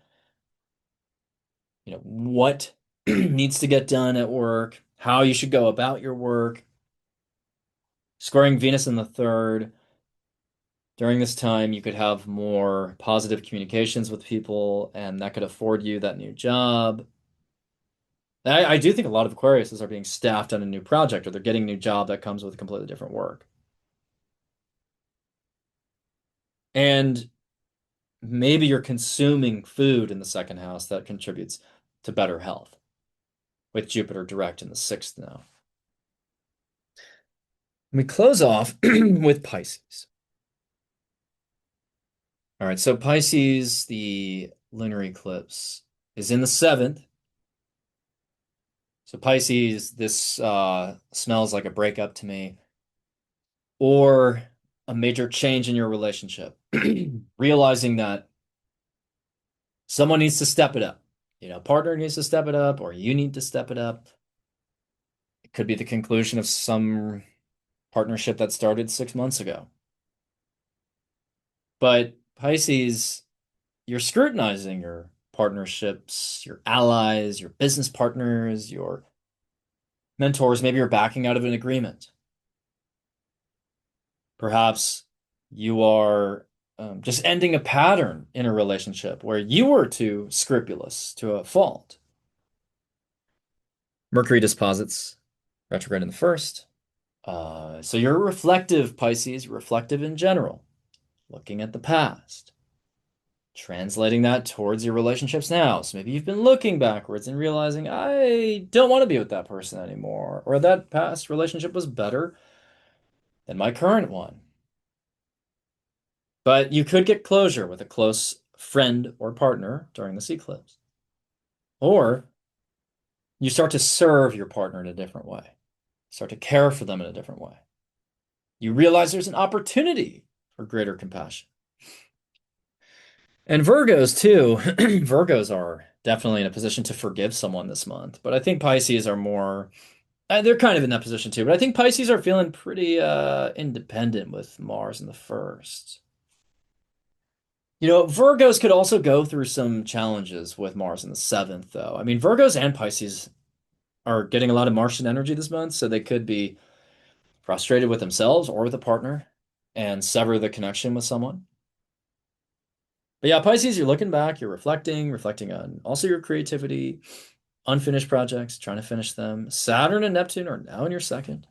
what needs to get done at work, how you should go about your work. Scoring Venus in the third. During this time, you could have more positive communications with people, and that could afford you that new job. I do think a lot of Aquariuses are being staffed on a new project, or they're getting a new job that comes with completely different work. And maybe you're consuming food in the second house that contributes to better health, with Jupiter direct in the sixth now. We close off with Pisces. All right, so Pisces, the lunar eclipse, is in the seventh. So Pisces, this smells like a breakup to me, or a major change in your relationship. Realizing that someone needs to step it up. Partner needs to step it up, or you need to step it up. It could be the conclusion of some partnership that started 6 months ago. But Pisces, you're scrutinizing your partnerships, your allies, your business partners, your mentors. Maybe you're backing out of an agreement. Perhaps you are just ending a pattern in a relationship where you were too scrupulous to a fault. Mercury disposits retrograde in the first. So you're reflective, Pisces, reflective in general, looking at the past, translating that towards your relationships now. So maybe you've been looking backwards and realizing, I don't want to be with that person anymore, or that past relationship was better. than my current one. But you could get closure with a close friend or partner during this eclipse. Or you start to serve your partner in a different way, start to care for them in a different way. You realize there's an opportunity for greater compassion. And Virgos, too, Virgos are definitely in a position to forgive someone this month. But I think Pisces are more, they're kind of in that position too. But I think Pisces are feeling pretty independent with Mars in the first. Virgos could also go through some challenges with Mars in the seventh, though. I mean, Virgos and Pisces are getting a lot of Martian energy this month, so they could be frustrated with themselves or with a partner and sever the connection with someone. But yeah, Pisces, you're looking back, you're reflecting on also your creativity, unfinished projects, trying to finish them. Saturn and Neptune are now in your second.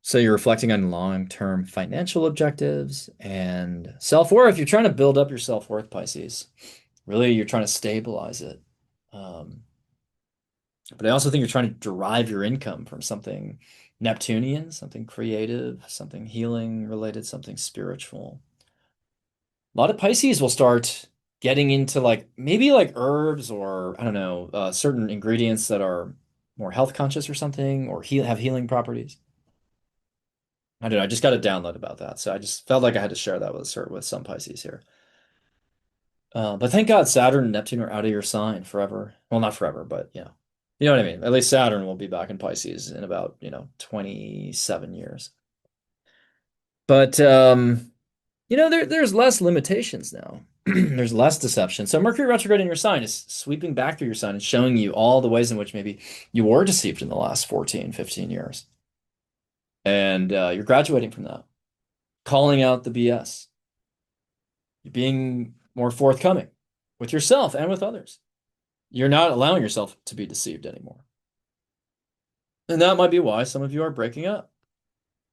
So you're reflecting on long-term financial objectives and self-worth. You're trying to build up your self-worth, Pisces. Really, you're trying to stabilize it. Um, but I also think you're trying to derive your income from something Neptunian, something creative, something healing related, something spiritual. A lot of Pisces will start getting into like maybe like herbs or I don't know, certain ingredients that are more health conscious or something or have healing properties. I don't know. I just got a download about that, so I just felt like I had to share that with some Pisces here. But thank God Saturn and Neptune are out of your sign forever. Well, not forever, but you know what I mean. At least Saturn will be back in Pisces in about 27 years. But there's less limitations now. There's less deception. So Mercury retrograde in your sign is sweeping back through your sign and showing you all the ways in which maybe you were deceived in the last 14, 15 years. And you're graduating from that, calling out the BS. You're being more forthcoming with yourself and with others. You're not allowing yourself to be deceived anymore. And that might be why some of you are breaking up.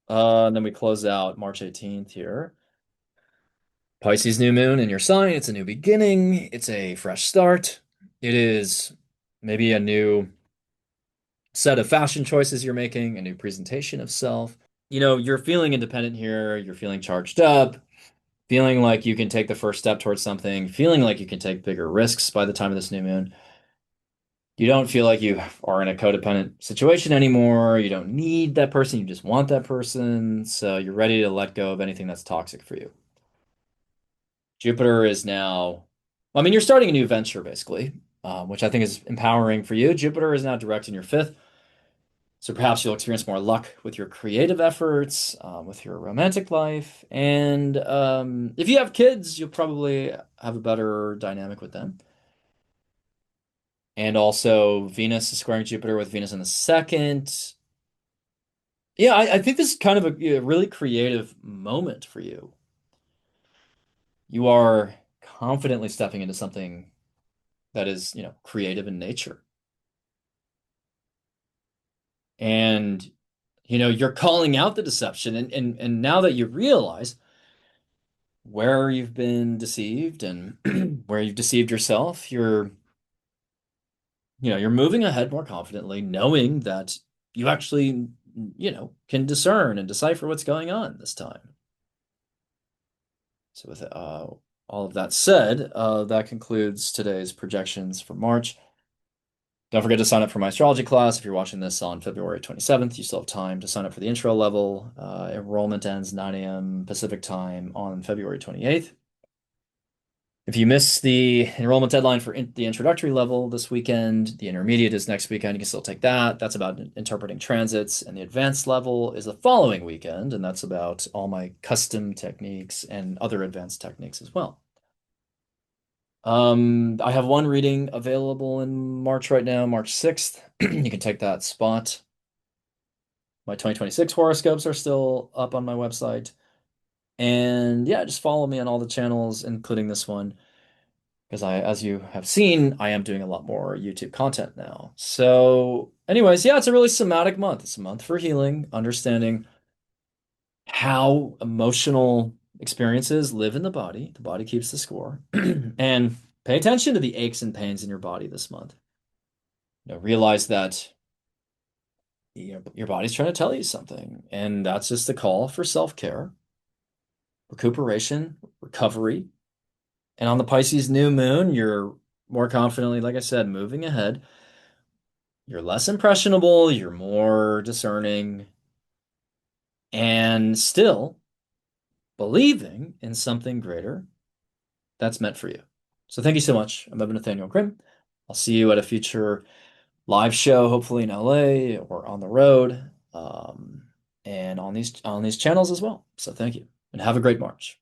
And then we close out March 18th here. Pisces new moon in your sign. It's a new beginning. It's a fresh start. It is maybe a new set of fashion choices you're making, a new presentation of self. You're feeling independent here. You're feeling charged up, feeling like you can take the first step towards something, feeling like you can take bigger risks by the time of this new moon. You don't feel like you are in a codependent situation anymore. You don't need that person. You just want that person. So you're ready to let go of anything that's toxic for you. Jupiter is now, I mean, you're starting a new venture basically, which I think is empowering for you. Jupiter is now direct in your fifth. So perhaps you'll experience more luck with your creative efforts, with your romantic life. And if you have kids, you'll probably have a better dynamic with them. And also, Venus is squaring Jupiter with Venus in the second. Yeah, I think this is kind of a really creative moment for you. You are confidently stepping into something that is, creative in nature. And, you're calling out the deception. And now that you realize where you've been deceived and where you've deceived yourself, you're moving ahead more confidently, knowing that you actually, can discern and decipher what's going on this time. So with all of that said, that concludes today's projections for March. Don't forget to sign up for my astrology class. If you're watching this on February 27th, you still have time to sign up for the intro level. Enrollment ends 9 a.m. Pacific time on February 28th. If you miss the enrollment deadline for the introductory level this weekend, the intermediate is next weekend. You can still take that. That's about interpreting transits. And the advanced level is the following weekend. And that's about all my custom techniques and other advanced techniques as well. I have one reading available in March right now, March 6th. You can take that spot. My 2026 horoscopes are still up on my website. And yeah, just follow me on all the channels, including this one. Because as you have seen, I am doing a lot more YouTube content now. So anyways, yeah, it's a really somatic month. It's a month for healing, understanding how emotional experiences live in the body. The body keeps the score. And pay attention to the aches and pains in your body this month. Realize that your body's trying to tell you something. And that's just the call for self-care, recuperation, recovery. And on the Pisces new moon, you're more confidently, like I said, moving ahead. You're less impressionable, you're more discerning, and still believing in something greater that's meant for you. So thank you so much. I'm Evan Nathaniel Grimm. I'll see you at a future live show, hopefully in LA or on the road, and on these channels as well. So thank you, and have a great March.